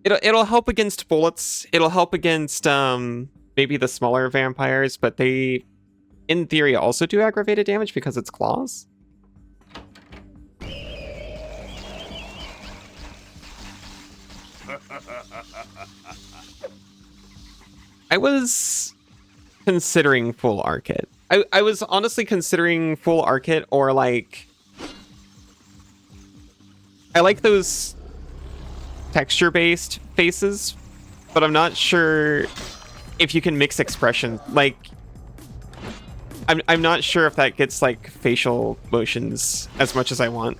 It'll help against bullets. It'll help against maybe the smaller vampires, but they, in theory, also do aggravated damage because it's claws. I was considering full arc it. I was honestly considering full arc it, or like, I like those texture-based faces, but I'm not sure if you can mix expression. Like, I'm not sure if that gets like facial motions as much as I want.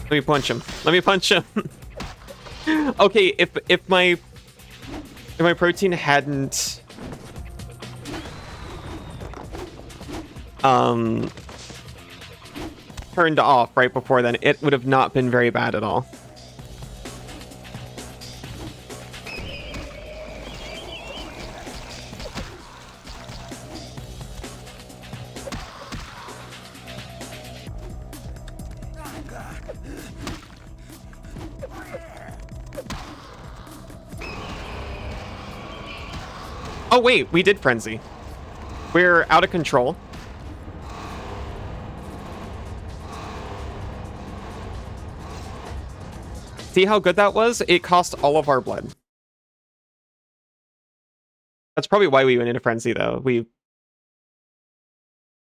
Let me punch him. Let me punch him. Okay, if my protein hadn't turned off right before then, it would have not been very bad at all. Oh wait, we did frenzy. We're out of control. See how good that was? It cost all of our blood. That's probably why we went into frenzy, though. We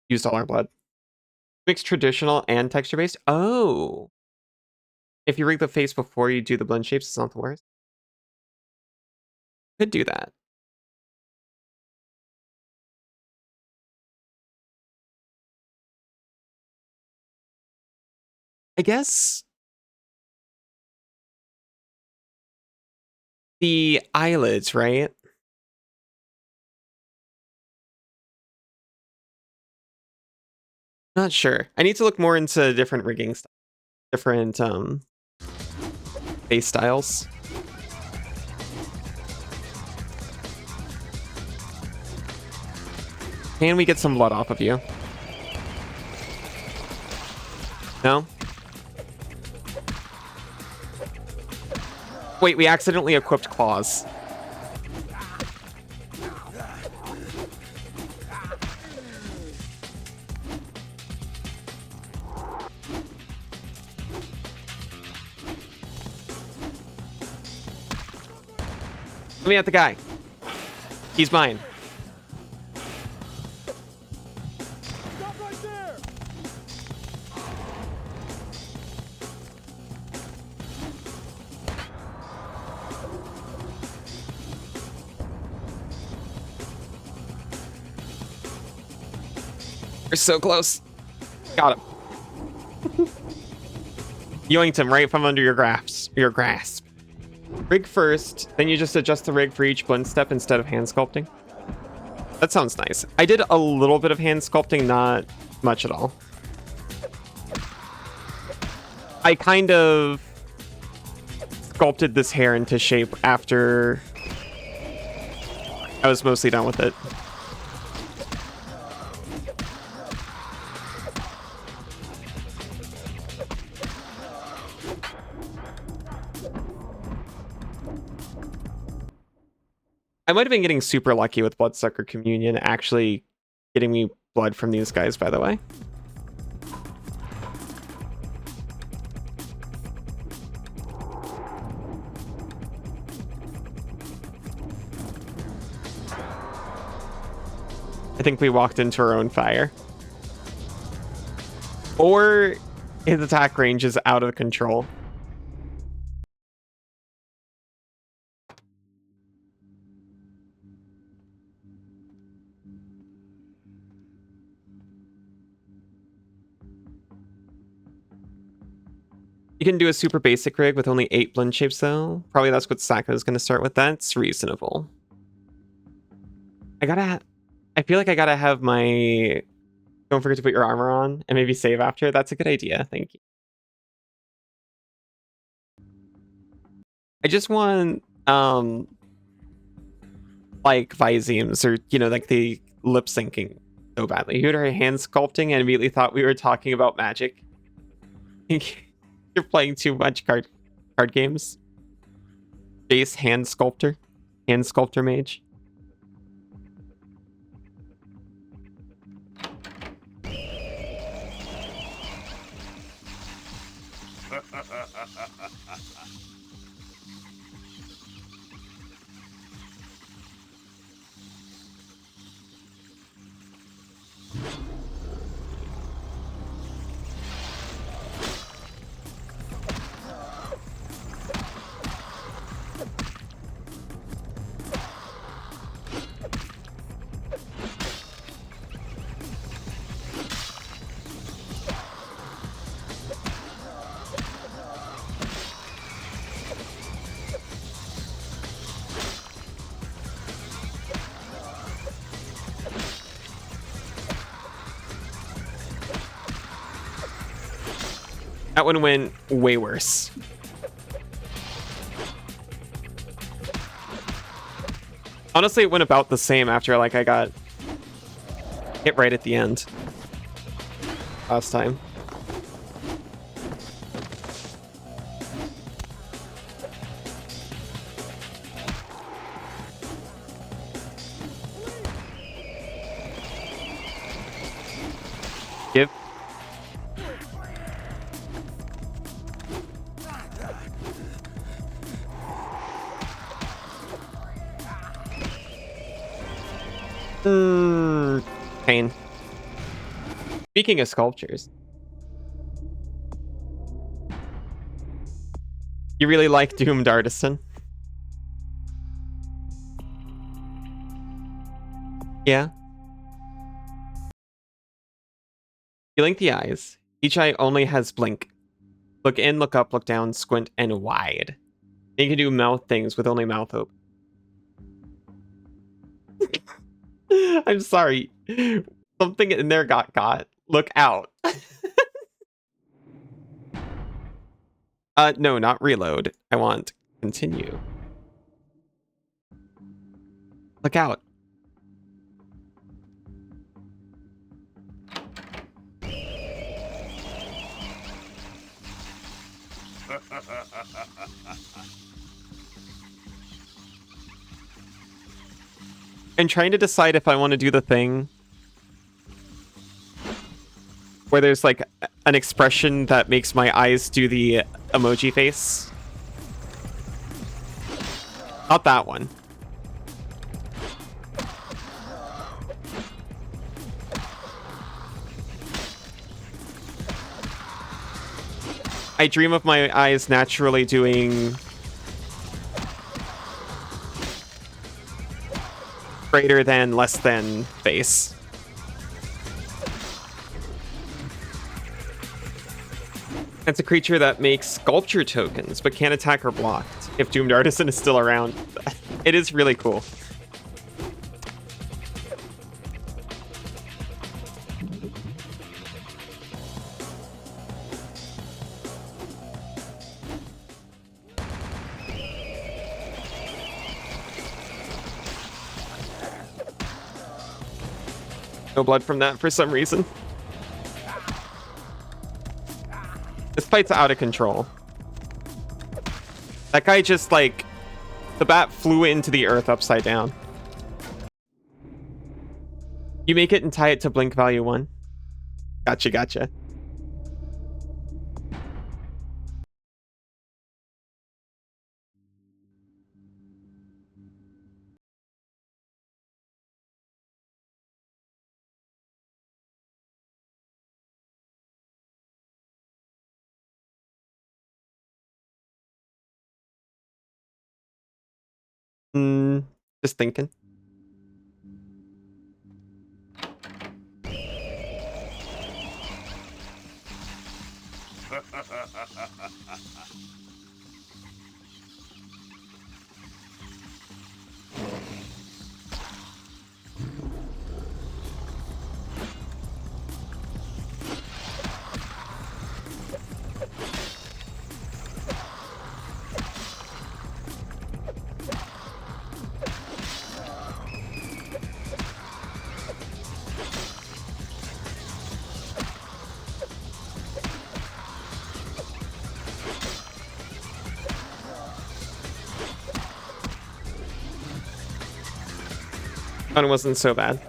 used all our blood. Mixed traditional and texture-based? Oh. If you rig the face before you do the blend shapes, it's not the worst. Could do that. I guess the eyelids, right? Not sure. I need to look more into different rigging stuff, different face styles. Can we get some blood off of you? No? Wait, we accidentally equipped claws. Let me at the guy. He's mine. Stop right there! We're so close. Got him. Yoinked him right from under your grasp. Rig first, then you just adjust the rig for each blend step instead of hand sculpting. That sounds nice. I did a little bit of hand sculpting, not much at all. I kind of sculpted this hair into shape after I was mostly done with it. I might have been getting super lucky with Bloodsucker Communion actually getting me blood from these guys, by the way. I think we walked into our own fire. Or his attack range is out of control. You can do a super basic rig with only 8 blend shapes though. Probably that's what Saka is going to start with. That's reasonable. I feel like I gotta have my... Don't forget to put your armor on and maybe save after. That's a good idea. Thank you. I just want, like, Visemes or, you know, like the lip syncing so badly. You heard her hand sculpting and immediately thought we were talking about magic. You're playing too much card games. Base hand sculptor mage. That one went way worse. Honestly, it went about the same after like I got hit right at the end last time. Give. Pain. Speaking of sculptures, you really like Doomed Artisan? Yeah. You link the eyes. Each eye only has blink. Look in, look up, look down, squint, and wide. And you can do mouth things with only mouth open. I'm sorry. Something in there got. Look out. No, not reload. I want continue. Look out. I'm trying to decide if I want to do the thing where there's like an expression that makes my eyes do the emoji face. Not that one. I dream of my eyes naturally doing greater than, less than face. It's a creature that makes sculpture tokens, but can't attack or block if Doomed Artisan is still around. It is really cool. No blood from that for some reason. This fight's out of control. That guy just, like, the bat flew into the earth upside down. You make it and tie it to blink value 1. Gotcha, gotcha. Just thinking. It wasn't so bad.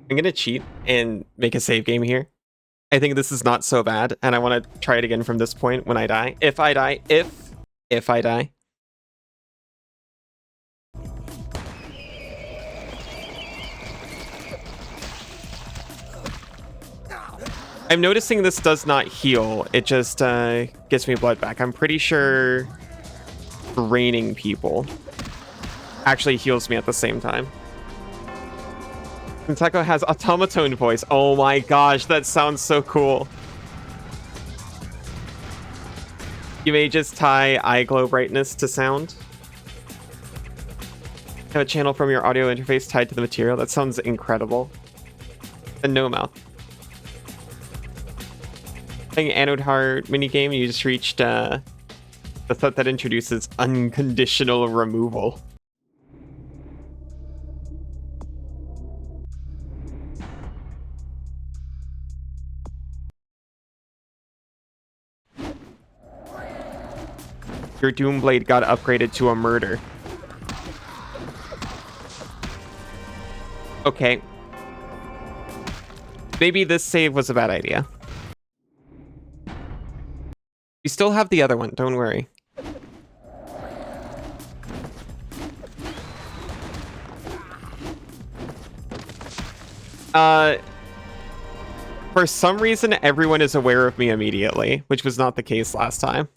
I'm gonna cheat and make a save game here. I think this is not so bad, and I want to try it again from this point when I die. If I die. If I die. I'm noticing this does not heal. It just gets me blood back. I'm pretty sure draining people actually heals me at the same time. Kentucky has automaton voice. Oh my gosh, that sounds so cool. You may just tie eye glow brightness to sound. Have a channel from your audio interface tied to the material. That sounds incredible. And no mouth. Playing Anode Heart minigame, you just reached the threat that introduces unconditional removal. Your Doomblade got upgraded to a murder. Okay. Maybe this save was a bad idea. You still have the other one, don't worry. For some reason, everyone is aware of me immediately, which was not the case last time.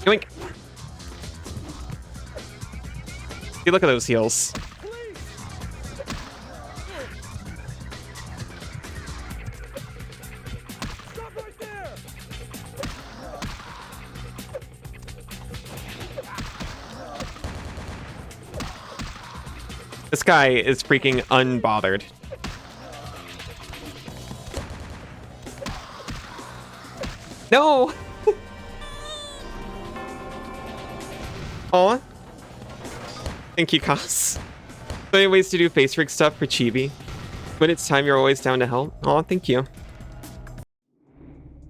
Yoink. See, look at those heals. Stop right there! This guy is freaking unbothered. No! Aw. Thank you, Cos. So many ways to do face rig stuff for Chibi. When it's time, you're always down to help. Oh, thank you.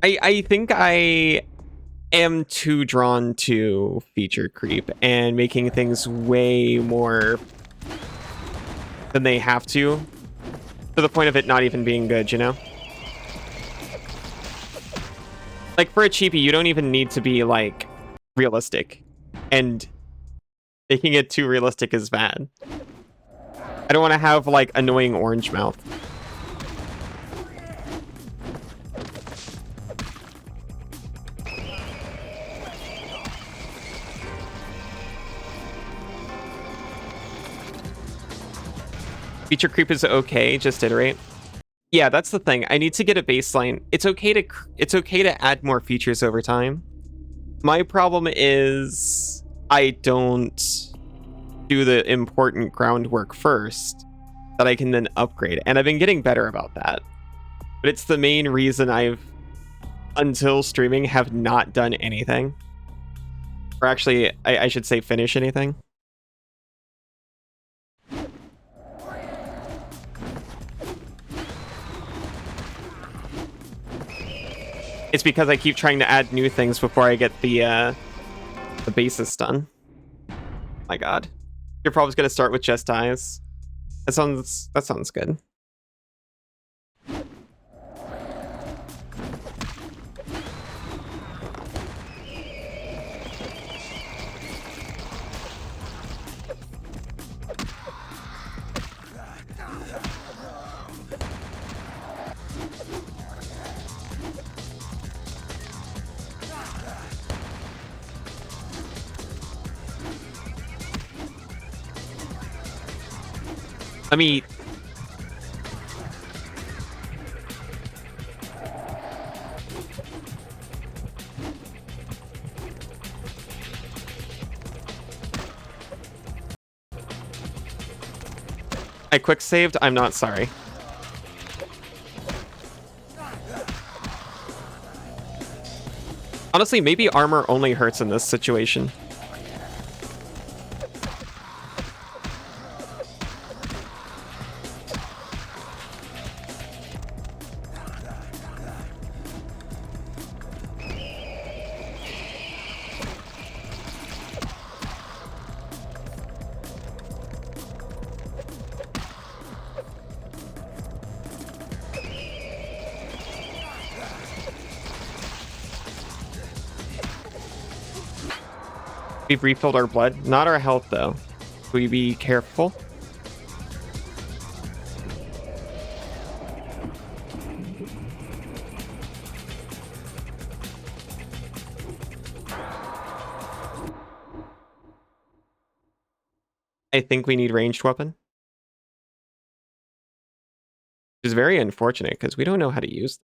I think I am too drawn to feature creep and making things way more than they have to the point of it not even being good, you know? Like, for a cheapie, you don't even need to be, like, realistic. And making it too realistic is bad. I don't want to have, like, annoying orange mouth. Feature creep is okay, just iterate. Yeah, that's the thing. I need to get a baseline. It's okay to add more features over time. My problem is I don't do the important groundwork first that I can then upgrade. And I've been getting better about that. But it's the main reason I've, until streaming, have not done anything. Or actually, I should say finish anything. It's because I keep trying to add new things before I get the basis done. My god. You're probably gonna start with just eyes. That sounds good. Let me... I quick saved. I'm not sorry. Honestly, maybe armor only hurts in this situation. We've refilled our blood, not our health though. Should we be careful? I think we need ranged weapon. Which is very unfortunate because we don't know how to use them.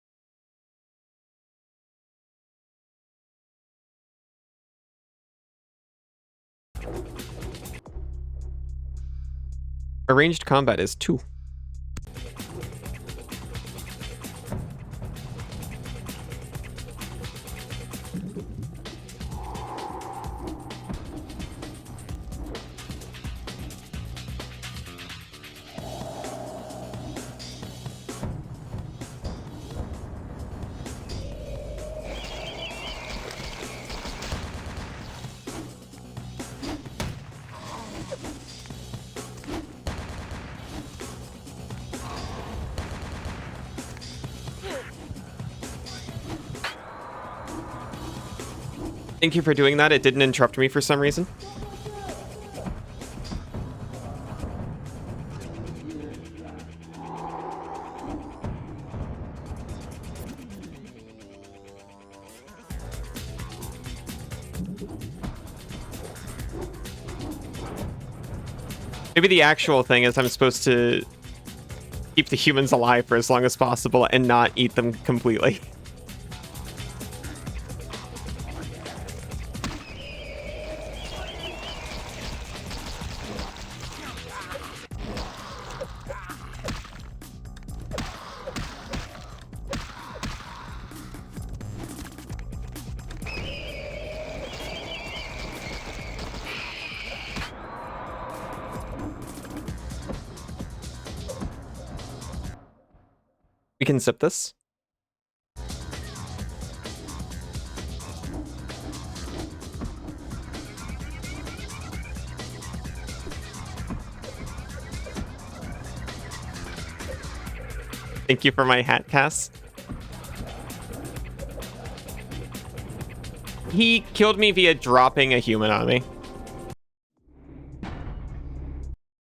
Arranged combat is 2. Thank you for doing that. It didn't interrupt me for some reason. Maybe the actual thing is I'm supposed to keep the humans alive for as long as possible and not eat them completely. We can sip this. Thank you for my hat, Cass. He killed me via dropping a human on me.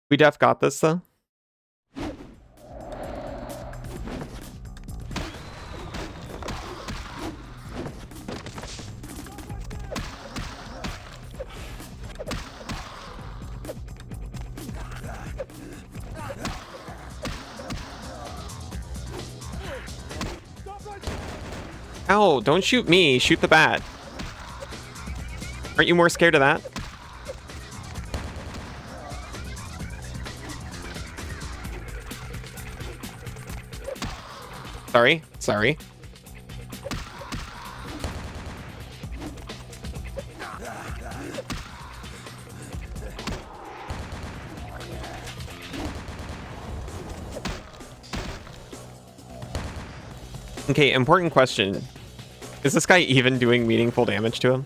We def got this, though. Ow, don't shoot me. Shoot the bat. Aren't you more scared of that? Sorry. Sorry. Okay, important question. Is this guy even doing meaningful damage to him?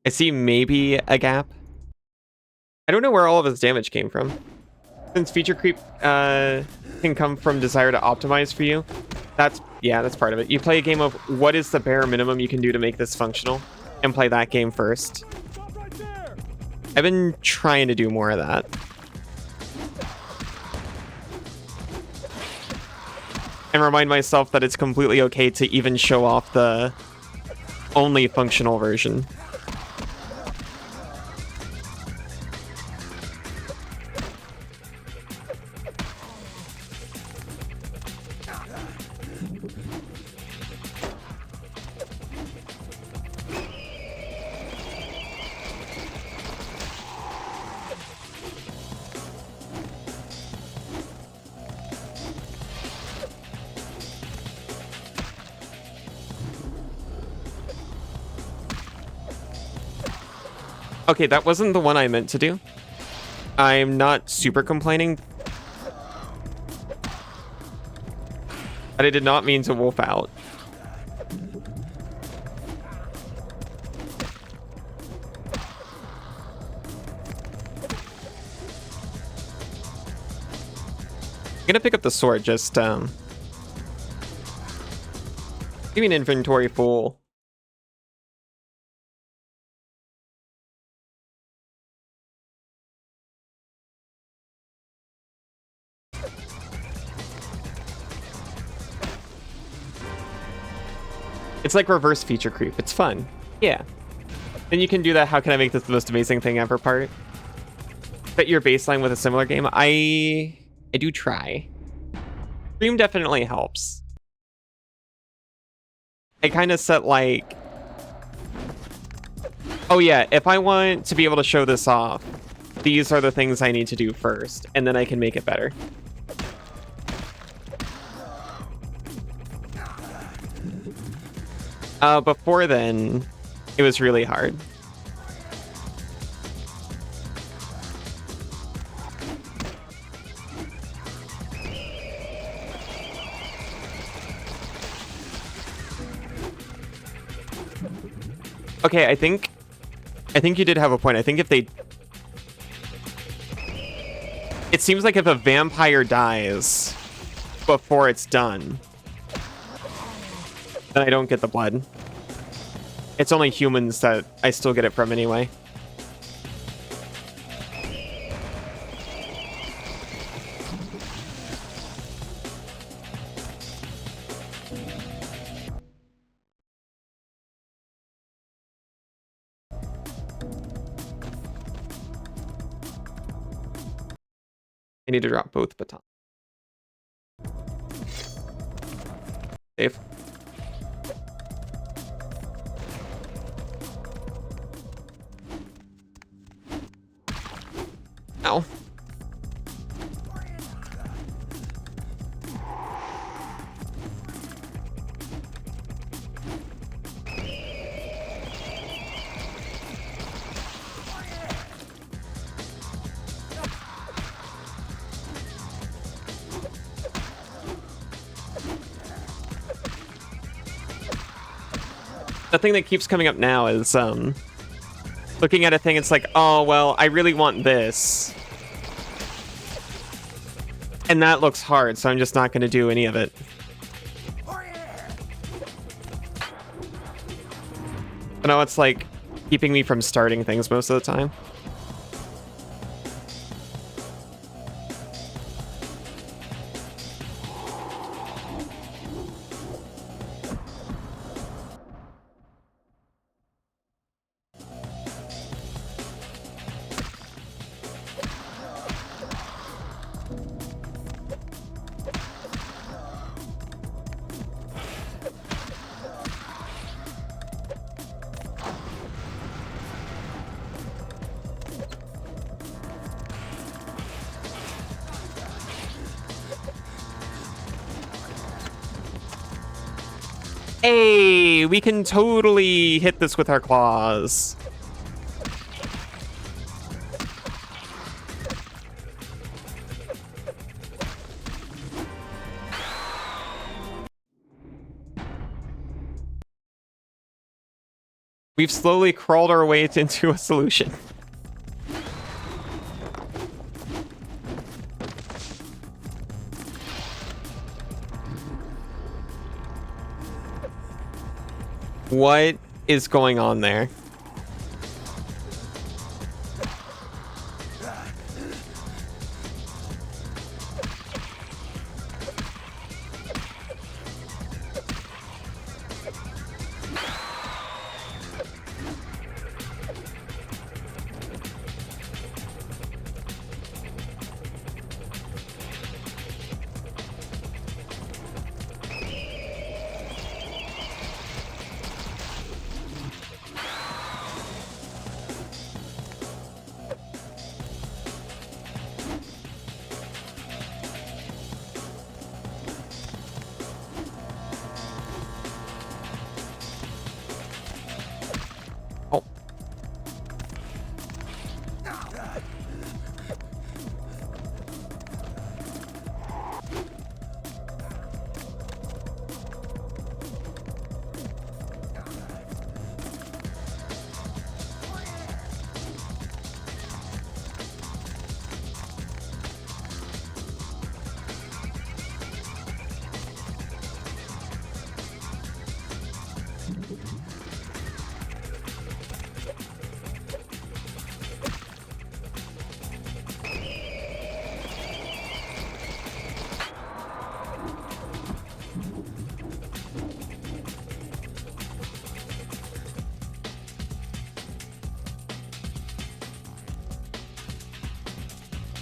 I see maybe a gap. I don't know where all of his damage came from. Since feature creep can come from desire to optimize for you, that's part of it. You play a game of what is the bare minimum you can do to make this functional, and play that game first. I've been trying to do more of that. And remind myself that it's completely okay to even show off the only functional version. Okay, that wasn't the one I meant to do. I'm not super complaining. But I did not mean to wolf out. I'm gonna pick up the sword, just give me an inventory full. It's like reverse feature creep. It's fun. Yeah. Then you can do that. How can I make this the most amazing thing ever part? Set your baseline with a similar game. I do try. Stream definitely helps. I kind of set like, oh yeah, if I want to be able to show this off, these are the things I need to do first, and then I can make it better. Before then, it was really hard. Okay, I think you did have a point. I think if they... It seems like if a vampire dies before it's done, then I don't get the blood. It's only humans that I still get it from anyway. I need to drop both batons. Save. Ow. the thing that keeps coming up now is looking at a thing. It's like, oh well, I really want this, and that looks hard, so I'm just not going to do any of it. I know it's like keeping me from starting things most of the time. Hey, we can totally hit this with our claws. We've slowly crawled our way into a solution. What is going on there?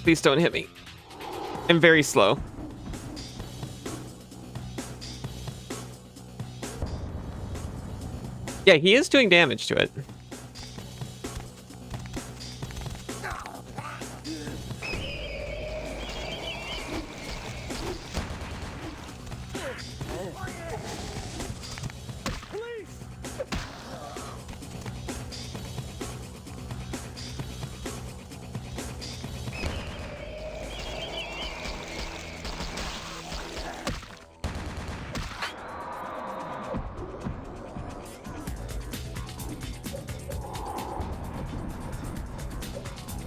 Please don't hit me. I'm very slow. Yeah, he is doing damage to it.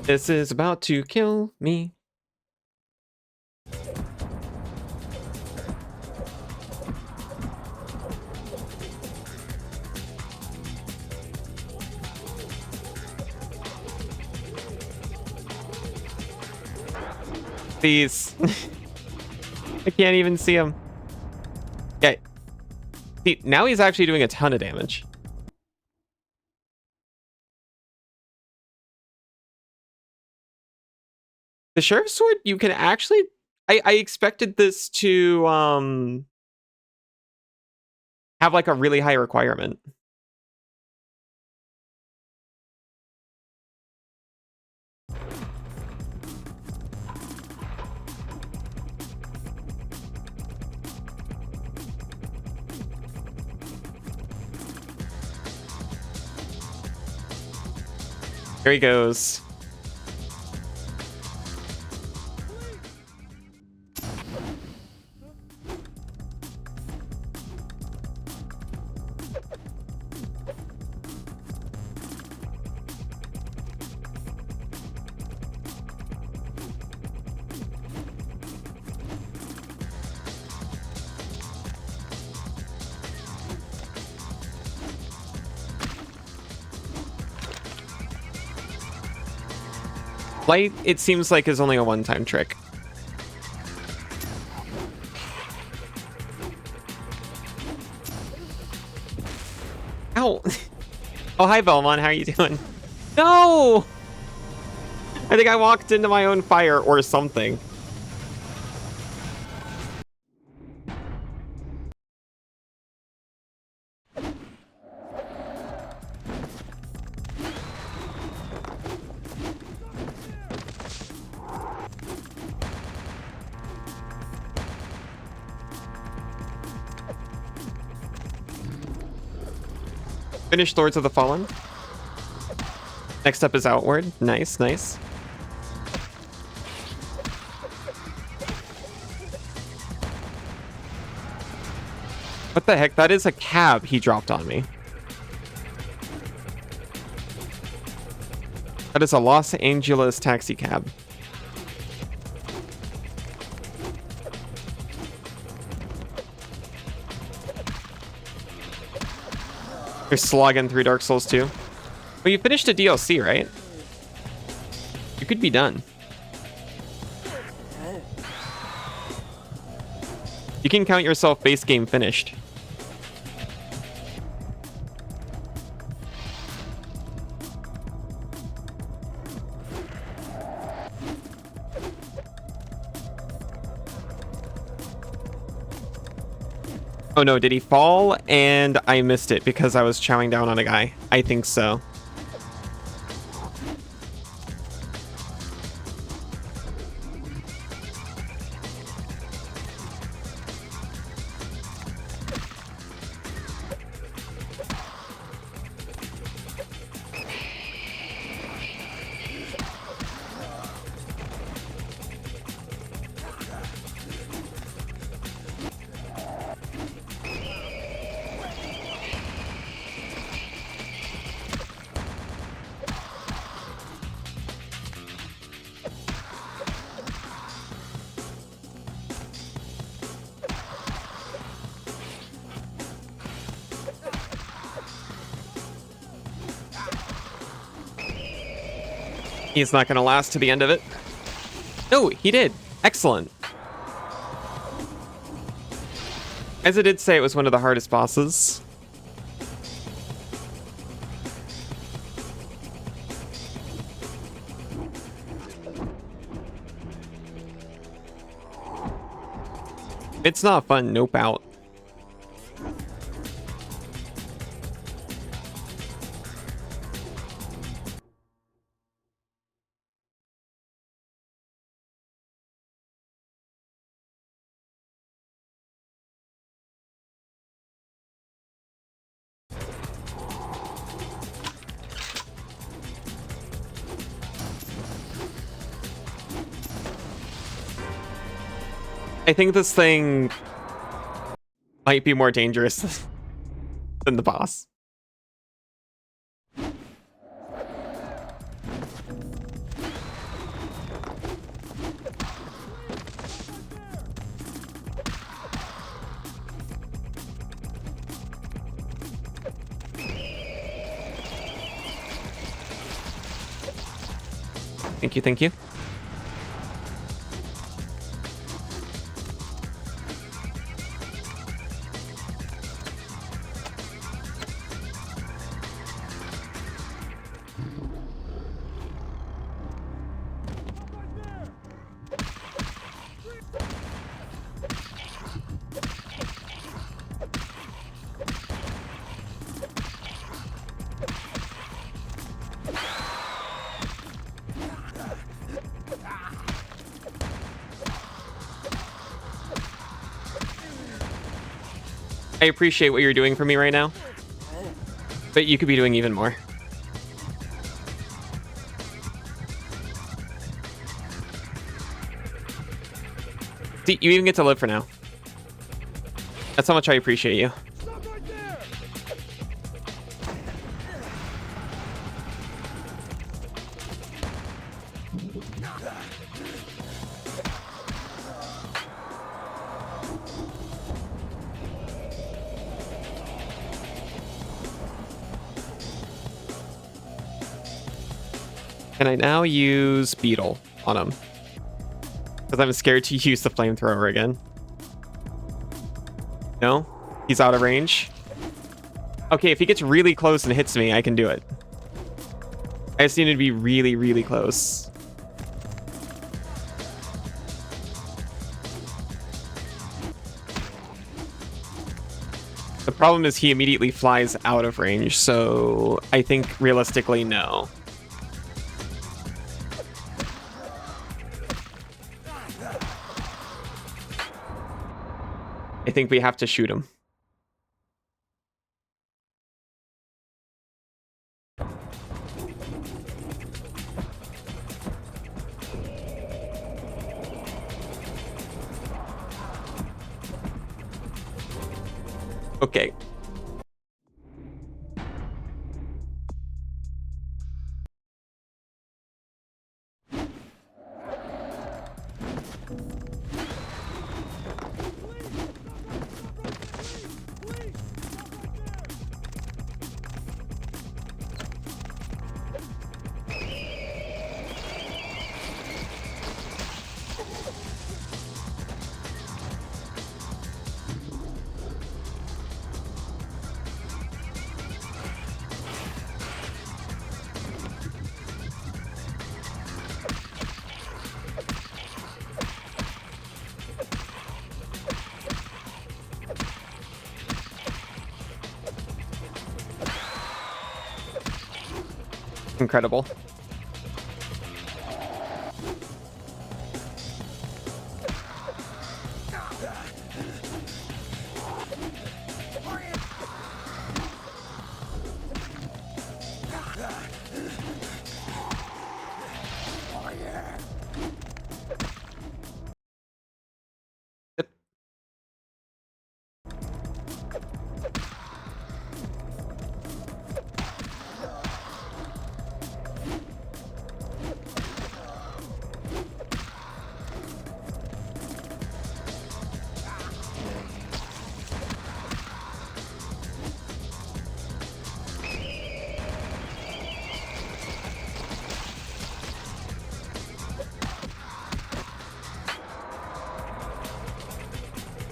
This is about to kill me. Please. I can't even see him. Yeah. See, now he's actually doing a ton of damage. The Sheriff's Sword, you can actually... I expected this to have like a really high requirement. There he goes. Light, it seems like, is only a one-time trick. Ow! Oh, hi, Belmont. How are you doing? No! I think I walked into my own fire or something. Finished Lords of the Fallen. Next up is Outward. Nice, nice. What the heck? That is a cab he dropped on me. That is a Los Angeles taxi cab. You're slogging through Dark Souls 2. Well, you finished a DLC, right? You could be done. You can count yourself base game finished. Oh no, did he fall and I missed it because I was chowing down on a guy? I think so. He's not going to last to the end of it. No, he did. Excellent. As I did say, it was one of the hardest bosses. It's not fun. Nope out. I think this thing might be more dangerous than the boss. Thank you, thank you. I appreciate what you're doing for me right now, but you could be doing even more. See, you even get to live for now. That's how much I appreciate you. Stop right there! Can I now use Beetle on him? Because I'm scared to use the flamethrower again. No? He's out of range? Okay, if he gets really close and hits me, I can do it. I just need to be really, really close. The problem is he immediately flies out of range, so I think realistically, no. I think we have to shoot him. Okay. Incredible.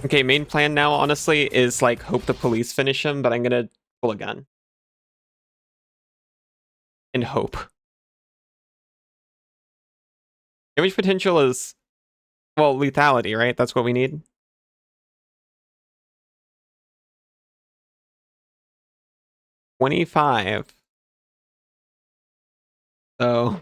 Okay, main plan now, honestly, is like hope the police finish him, but I'm gonna pull a gun. And hope. Damage potential is, well, lethality, right? That's what we need. $25. So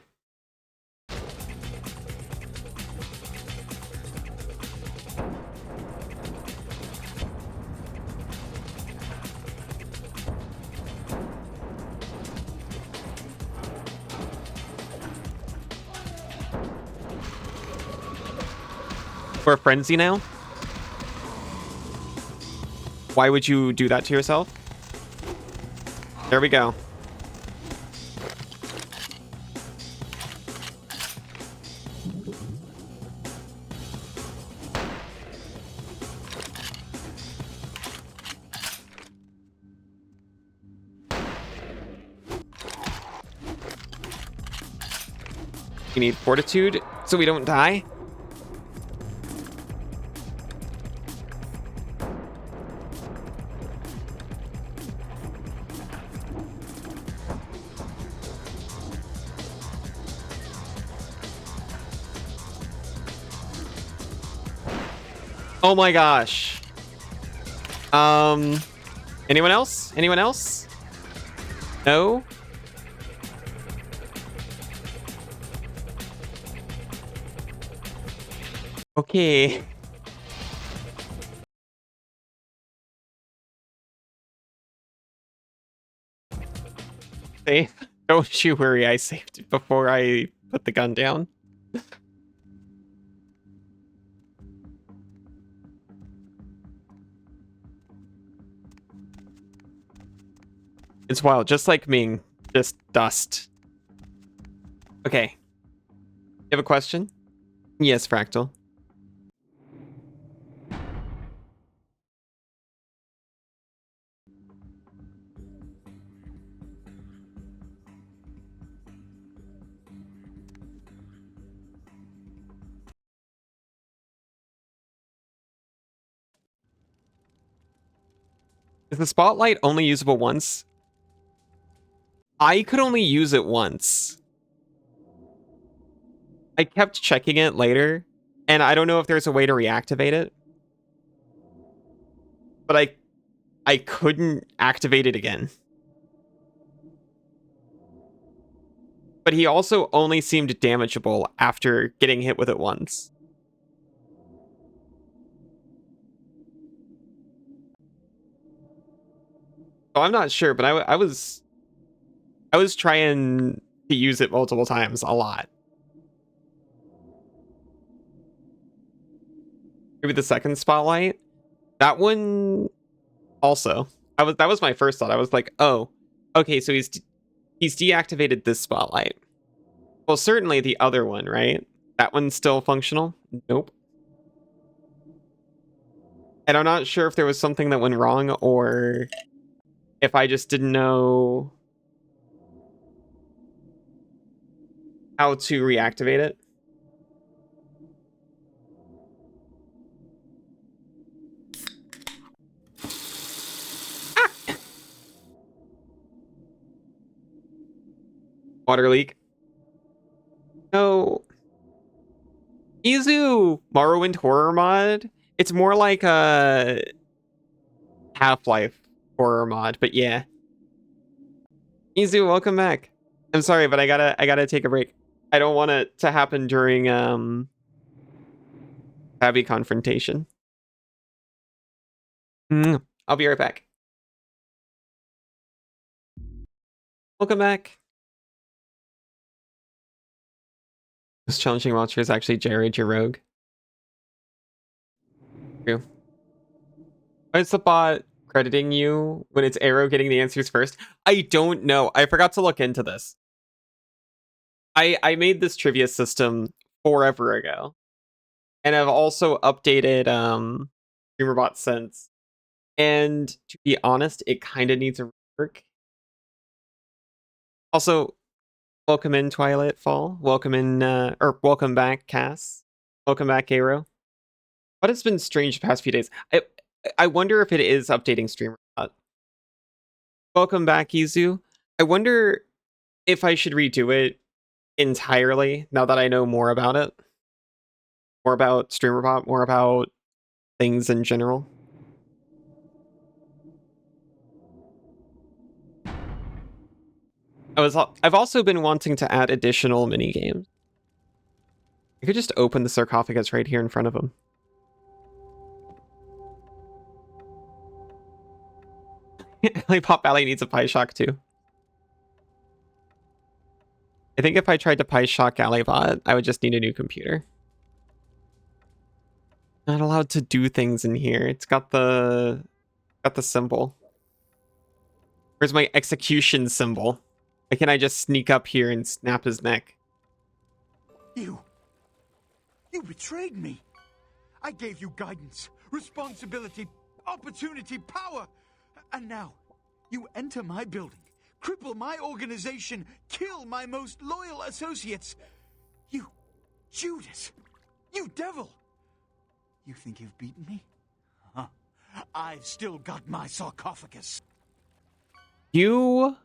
we're a frenzy now? Why would you do that to yourself? There we go. We need fortitude so we don't die. Oh my gosh. Anyone else? Anyone else? No? Okay. Safe. Don't you worry, I saved before I put the gun down. It's wild, just like Ming. Just dust. Okay. You have a question? Yes, Fractal. Is the spotlight only usable once? I could only use it once. I kept checking it later, and I don't know if there's a way to reactivate it. But I couldn't activate it again. But he also only seemed damageable after getting hit with it once. So I'm not sure, but I was trying to use it multiple times, a lot. Maybe the second spotlight. That one also. That was my first thought. I was like, oh, okay, so he's deactivated this spotlight. Well, certainly the other one, right? That one's still functional? Nope. And I'm not sure if there was something that went wrong or if I just didn't know how to reactivate it. Ah! Water leak. No. Izu Morrowind horror mod. It's more like a Half-Life horror mod, but yeah. Izu, welcome back. I'm sorry, but I gotta take a break. I don't want it to happen during Abby confrontation. I'll be right back. Welcome back. This challenging monster is actually Jared, your rogue. True. Why is the bot crediting you when it's Arrow getting the answers first? I don't know. I forgot to look into this. I made this trivia system forever ago. And I've also updated StreamerBot since. And to be honest, it kind of needs a rework. Also, welcome in Twilight Fall. Welcome in or welcome back, Cass. Welcome back, Arrow. But it's been strange the past few days. I wonder if it is updating StreamerBot. Welcome back, Izu. I wonder if I should redo it entirely now that I know more about it. More about StreamerBot, more about things in general. I've also been wanting to add additional mini games. I could just open the sarcophagus right here in front of him. Pop Valley needs a Pie Shock too. I think if I tried to Pie Shock Alley-Bot, I would just need a new computer. Not allowed to do things in here. It's got the symbol. Where's my execution symbol? Why can't I just sneak up here and snap his neck? You betrayed me. I gave you guidance, responsibility, opportunity, power. And now, you enter my building, cripple my organization, kill my most loyal associates. You, Judas, you devil. You think you've beaten me? Huh. I've still got my sarcophagus. You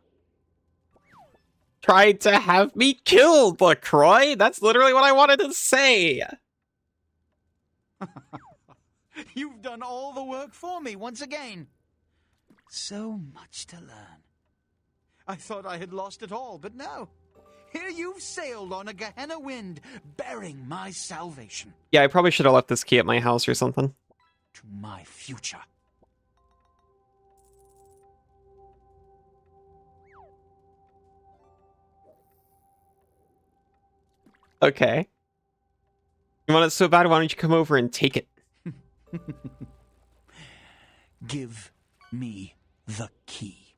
tried to have me killed, LaCroix. That's literally what I wanted to say. You've done all the work for me once again. So much to learn. I thought I had lost it all, but no. Here you've sailed on a Gehenna wind, bearing my salvation. Yeah, I probably should have left this key at my house or something. To my future. Okay. You want it so bad, why don't you come over and take it? Give me the key.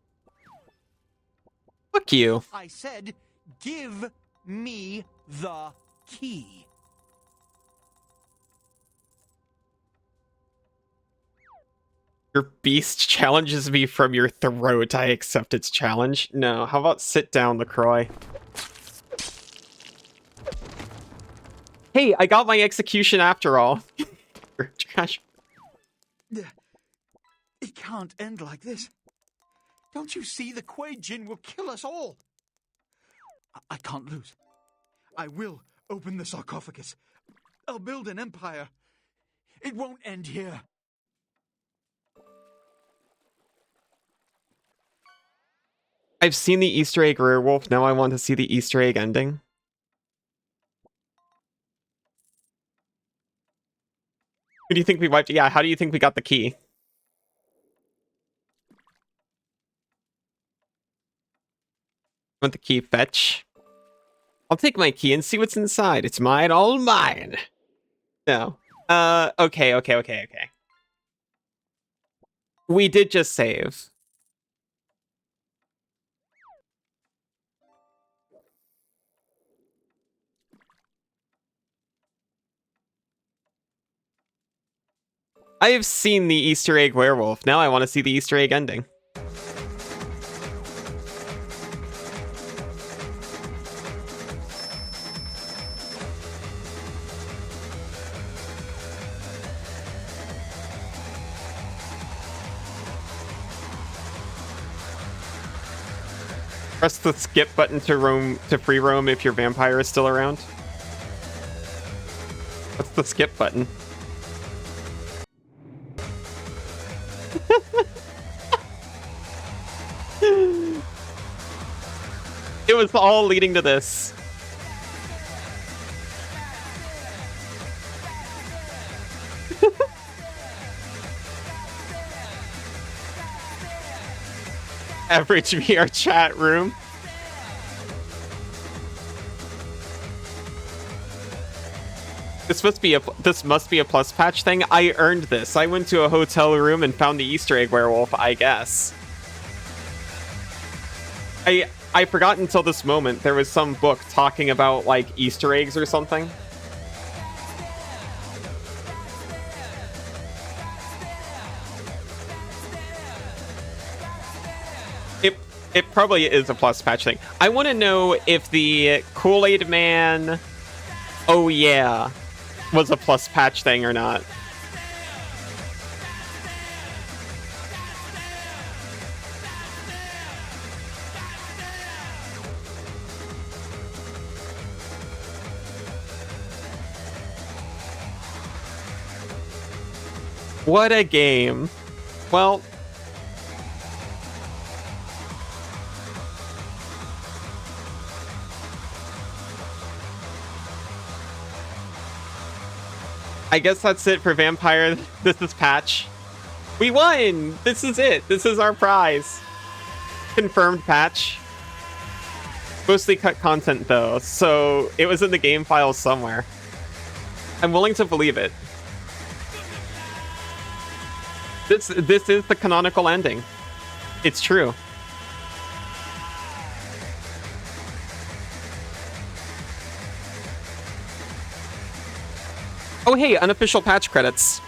Fuck you. I said, give me the key. Your beast challenges me from your throat. I accept its challenge. No, how about sit down, LaCroix? Hey, I got my execution after all. Trash. It can't end like this. Don't you see the Kuei Jin will kill us all? I can't lose. I will open the sarcophagus. I'll build an empire. It won't end here. I've seen the Easter egg werewolf. Now I want to see the Easter egg ending. Who do you think we wiped? Yeah, how do you think we got the key? Want the key? Fetch. I'll take my key and see what's inside. It's mine, all mine. No. Okay. We did just save. I have seen the Easter egg werewolf. Now I want to see the Easter egg ending. Press the skip button to free roam if your vampire is still around. What's the skip button? It was all leading to this. Average VR chat room. This must be a plus patch thing. I earned this. I went to a hotel room and found the Easter egg werewolf, I guess. I forgot until this moment there was some book talking about like Easter eggs or something. It probably is a plus patch thing. I want to know if the Kool-Aid Man, oh yeah, was a plus patch thing or not. What a game. Well, I guess that's it for Vampire. This is patch. We won! This is it. This is our prize. Confirmed patch. Mostly cut content though, so it was in the game files somewhere. I'm willing to believe it. This is the canonical ending. It's true. Oh hey, unofficial patch credits.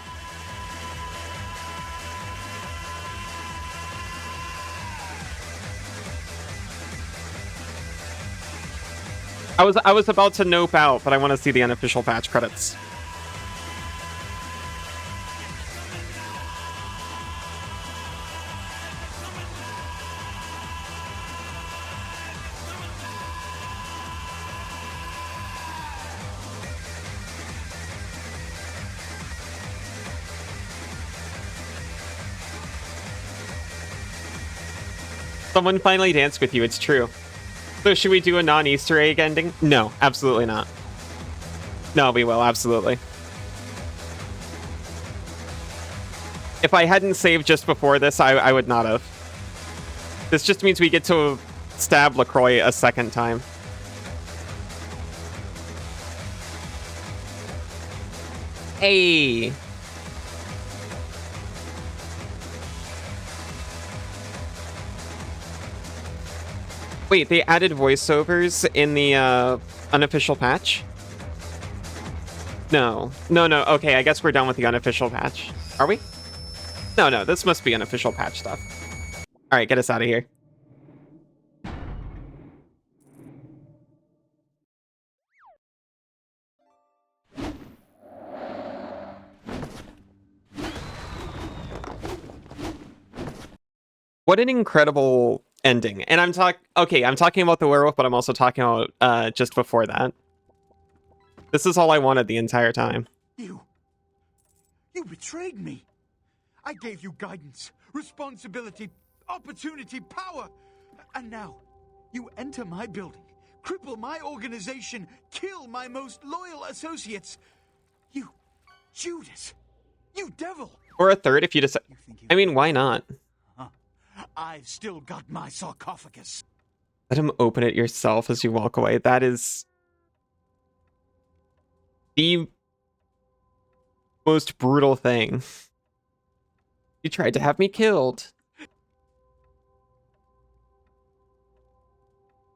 I was about to nope out, but I want to see the unofficial patch credits. Someone finally danced with you, it's true. So should we do a non-Easter egg ending? No, absolutely not. No, we will, absolutely. If I hadn't saved just before this, I would not have. This just means we get to stab LaCroix a second time. Hey! Wait, they added voiceovers in the unofficial patch? No. Okay, I guess we're done with the unofficial patch. Are we? No, this must be unofficial patch stuff. Alright, get us out of here. What an incredible ending. And I'm talking about the werewolf, but I'm also talking about just before that. This is all I wanted the entire time. You betrayed me. I gave you guidance, responsibility, opportunity, power. And now, you enter my building, cripple my organization, kill my most loyal associates. You, Judas, you devil. Or a third if you decide. I mean, why not? I've still got my sarcophagus. Let him open it yourself as you walk away. That is the most brutal thing. You tried to have me killed. Why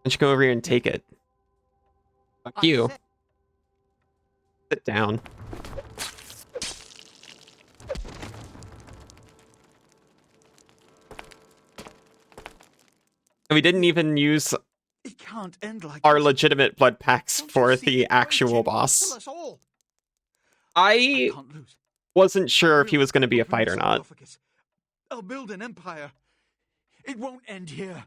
don't you go over here and take it? Fuck you. Sit down. And we didn't even use It can't end like our this. legitimate blood packs Don't you for see the the actual urgency? Kill boss. us all. I Can't lose. wasn't sure if he was going to be a Open the fight or not. sarcophagus. I'll build an empire. It won't end here.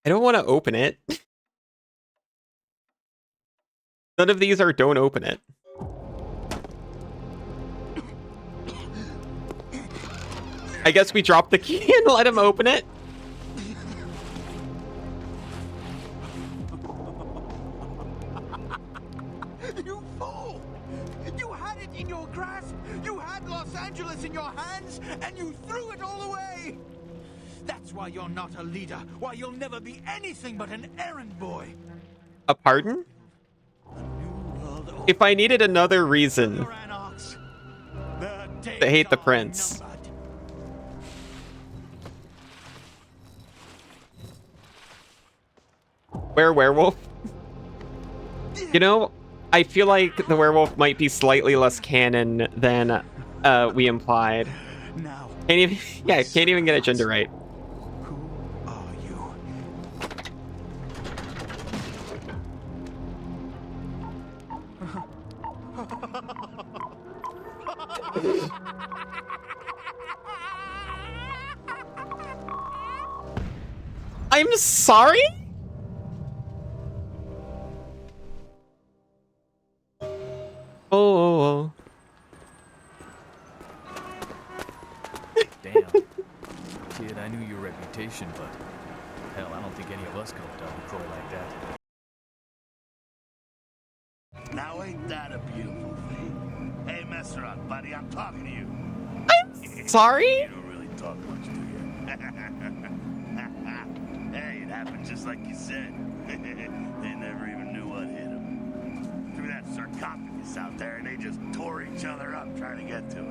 I don't want to open it. None of these are don't open it. I guess we drop the key and let him open it. You fool! You had it in your grasp! You had Los Angeles in your hands, and you threw it all away! That's why you're not a leader, why you'll never be anything but an errand boy! A pardon? A new world order If I needed another reason for anarchs. The to hate the days are prince. numbered. Werewolf? You know, I feel like the werewolf might be slightly less canon than we implied. Now, Can't even, yeah, can't even get a gender right. who are you? I'm sorry? Oh. Damn. Kid, I knew your reputation, but hell, I don't think any of us could have done LaCroix like that. Now ain't that a beautiful thing? Hey, mess around, buddy. I'm talking to you. I'm sorry? You don't really talk much, do you? Hey, it happened just like you said. They never even knew what hit them. Threw that sarcophagus out there, and they just tore each other up trying to get to it.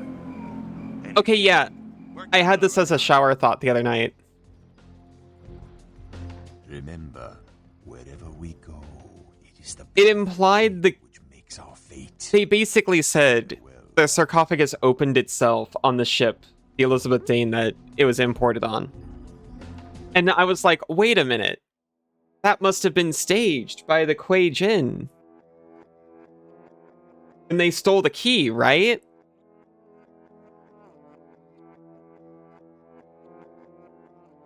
And Okay, yeah. I had this as a shower thought the other night. Remember, wherever we go, it is the It implied the... which makes our fate. They basically said the sarcophagus opened itself on the ship, the Elizabeth Dane, that it was imported on. And I was like, wait a minute. That must have been staged by the Kuei Jin. And they stole the key, right?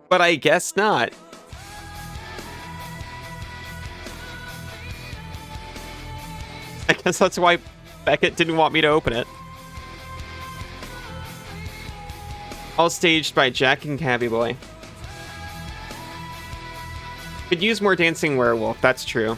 But I guess not. I guess that's why Beckett didn't want me to open it. All staged by Jack and Cabby Boy. Could use more dancing werewolf, that's true.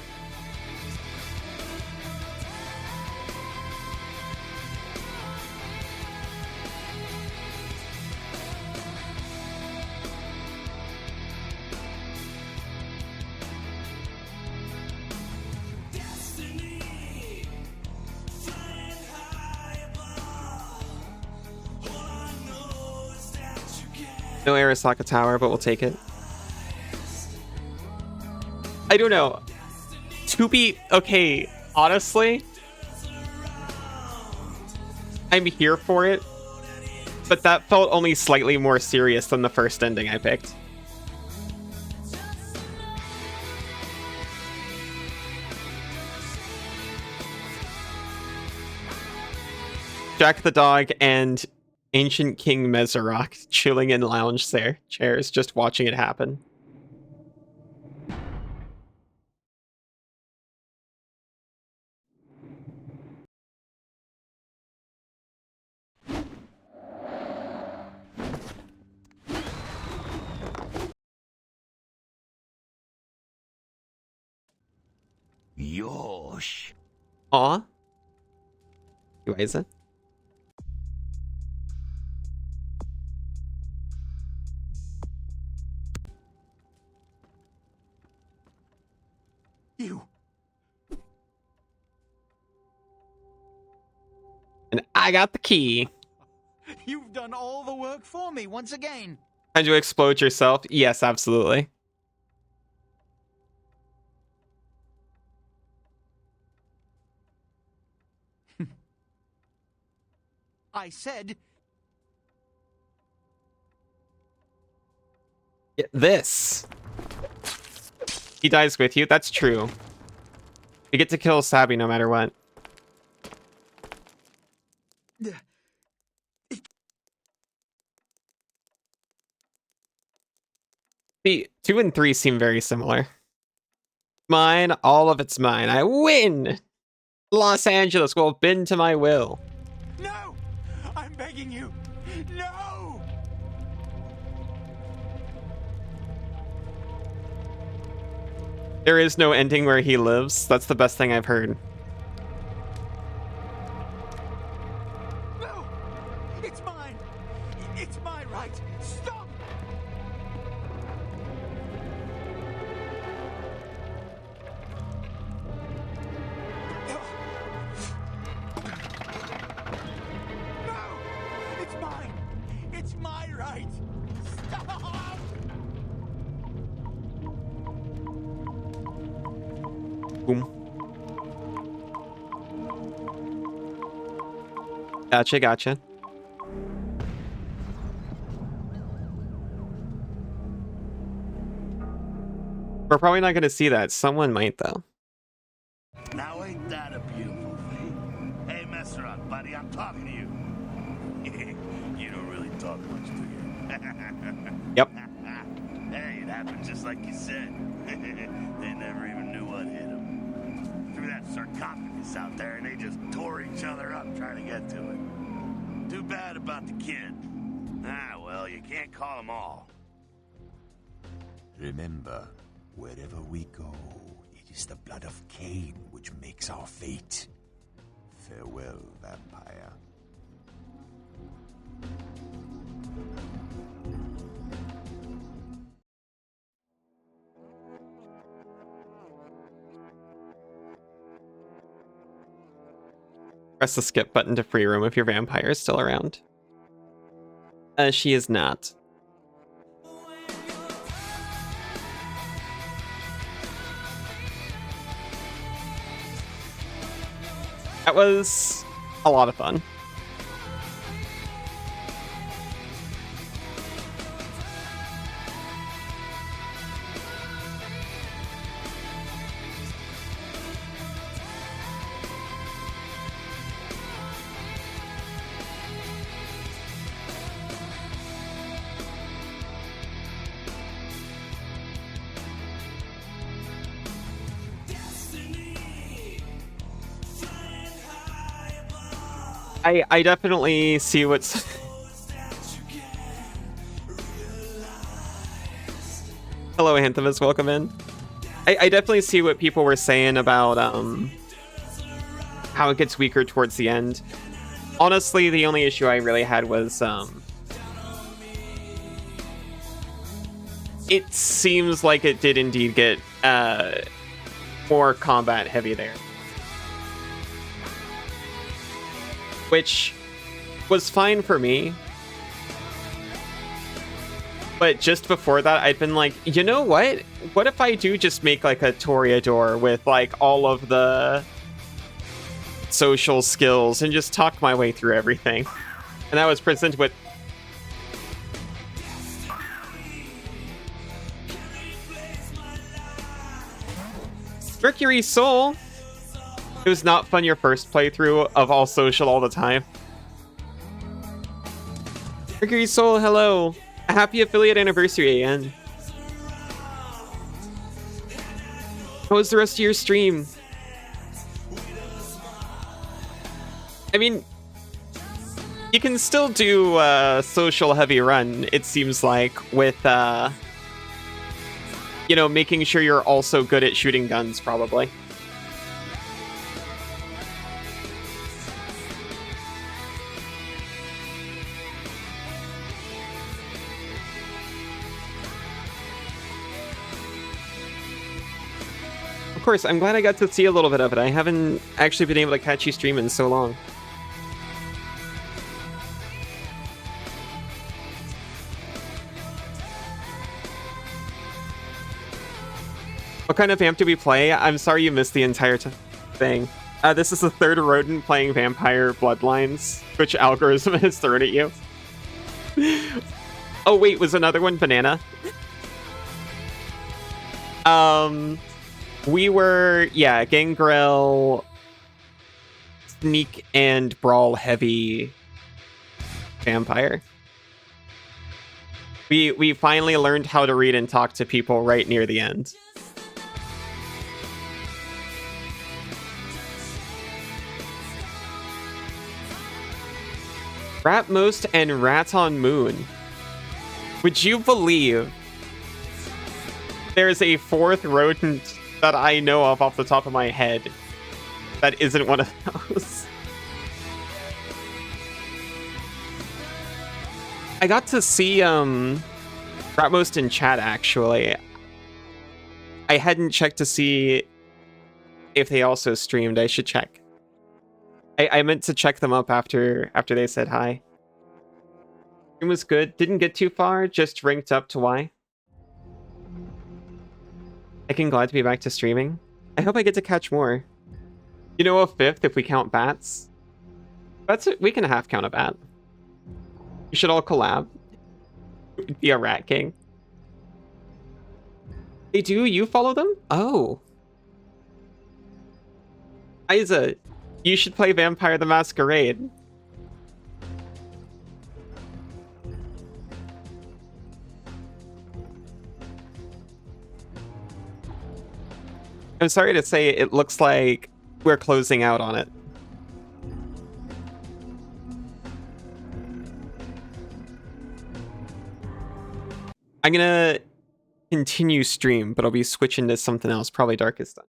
No Arasaka Tower, but we'll take it. I don't know. To be... Okay, Honestly, I'm here for it, but that felt only slightly more serious than the first ending I picked. Jack the dog and ancient King Mezarok chilling in lounge chairs, just watching it happen. Yosh. Aw. Who is it? You. And I got the key. You've done all the work for me once again. Had you explode yourself? Yes, absolutely. I said... Yeah, this. He dies with you. That's true. You get to kill Sabby no matter what. See, 2 and 3 seem very similar. Mine, all of it's mine. I win! Los Angeles will bend to my will. No! I'm begging you! No! There is no ending where he lives. That's the best thing I've heard. No! It's mine! It's my right! Stop! No! It's mine! It's my right! Stop! Boom. Gotcha, gotcha. We're probably not going to see that. Someone might, though. Now ain't that a beautiful thing? Hey, Messerot, buddy, I'm talking to you. You don't really talk much, do you? Yep. Hey, it happened just like you said. They never even knew what hit them. Threw that sarcophagus out there and they just tore each other up trying to get to it. Too bad about the kid. Ah, well, you can't call them all. Remember, wherever we go, it is the blood of Cain which makes our fate. Farewell, vampire. Press the skip button to free roam if your vampire is still around. She is not. That was a lot of fun. I definitely see what's... Hello, Anthemus, welcome in. I definitely see what people were saying about how it gets weaker towards the end. Honestly, the only issue I really had was it seems like it did indeed get more combat heavy there. Which was fine for me. But just before that, I'd been like, you know what? What if I do just make like a Toreador with like all of the social skills and just talk my way through everything. And that was presented with... Mercury Soul. It was not fun your first playthrough of all social all the time. Mercury Soul, hello. A happy affiliate anniversary, AN. How was the rest of your stream? I mean, you can still do social heavy run, it seems like, with, you know, making sure you're also good at shooting guns, probably. Of course, I'm glad I got to see a little bit of it. I haven't actually been able to catch you stream in so long. What kind of vamp do we play? I'm sorry you missed the entire thing. This is the third rodent playing Vampire Bloodlines. Which algorithm has thrown at you? Oh wait, was another one banana? We were, yeah, Gangrel, Sneak, and Brawl heavy Vampire. We finally learned how to read and talk to people right near the end. Ratmost and Rat on Moon. Would you believe there's a fourth rodent that I know of off the top of my head that isn't one of those? I got to see Ratmost in chat, actually. I hadn't checked to see if they also streamed. I should check. I meant to check them up after they said hi. It was good. Didn't get too far, just ranked up to Y. I'm glad to be back to streaming. I hope I get to catch more. You know, a fifth if we count bats. That's it. We can half count a bat. We should all collab. Be a rat king. They do? You follow them? Oh. Isa, you should play Vampire the Masquerade. I'm sorry to say, it looks like we're closing out on it. I'm gonna continue stream, but I'll be switching to something else, probably Darkest Dungeon.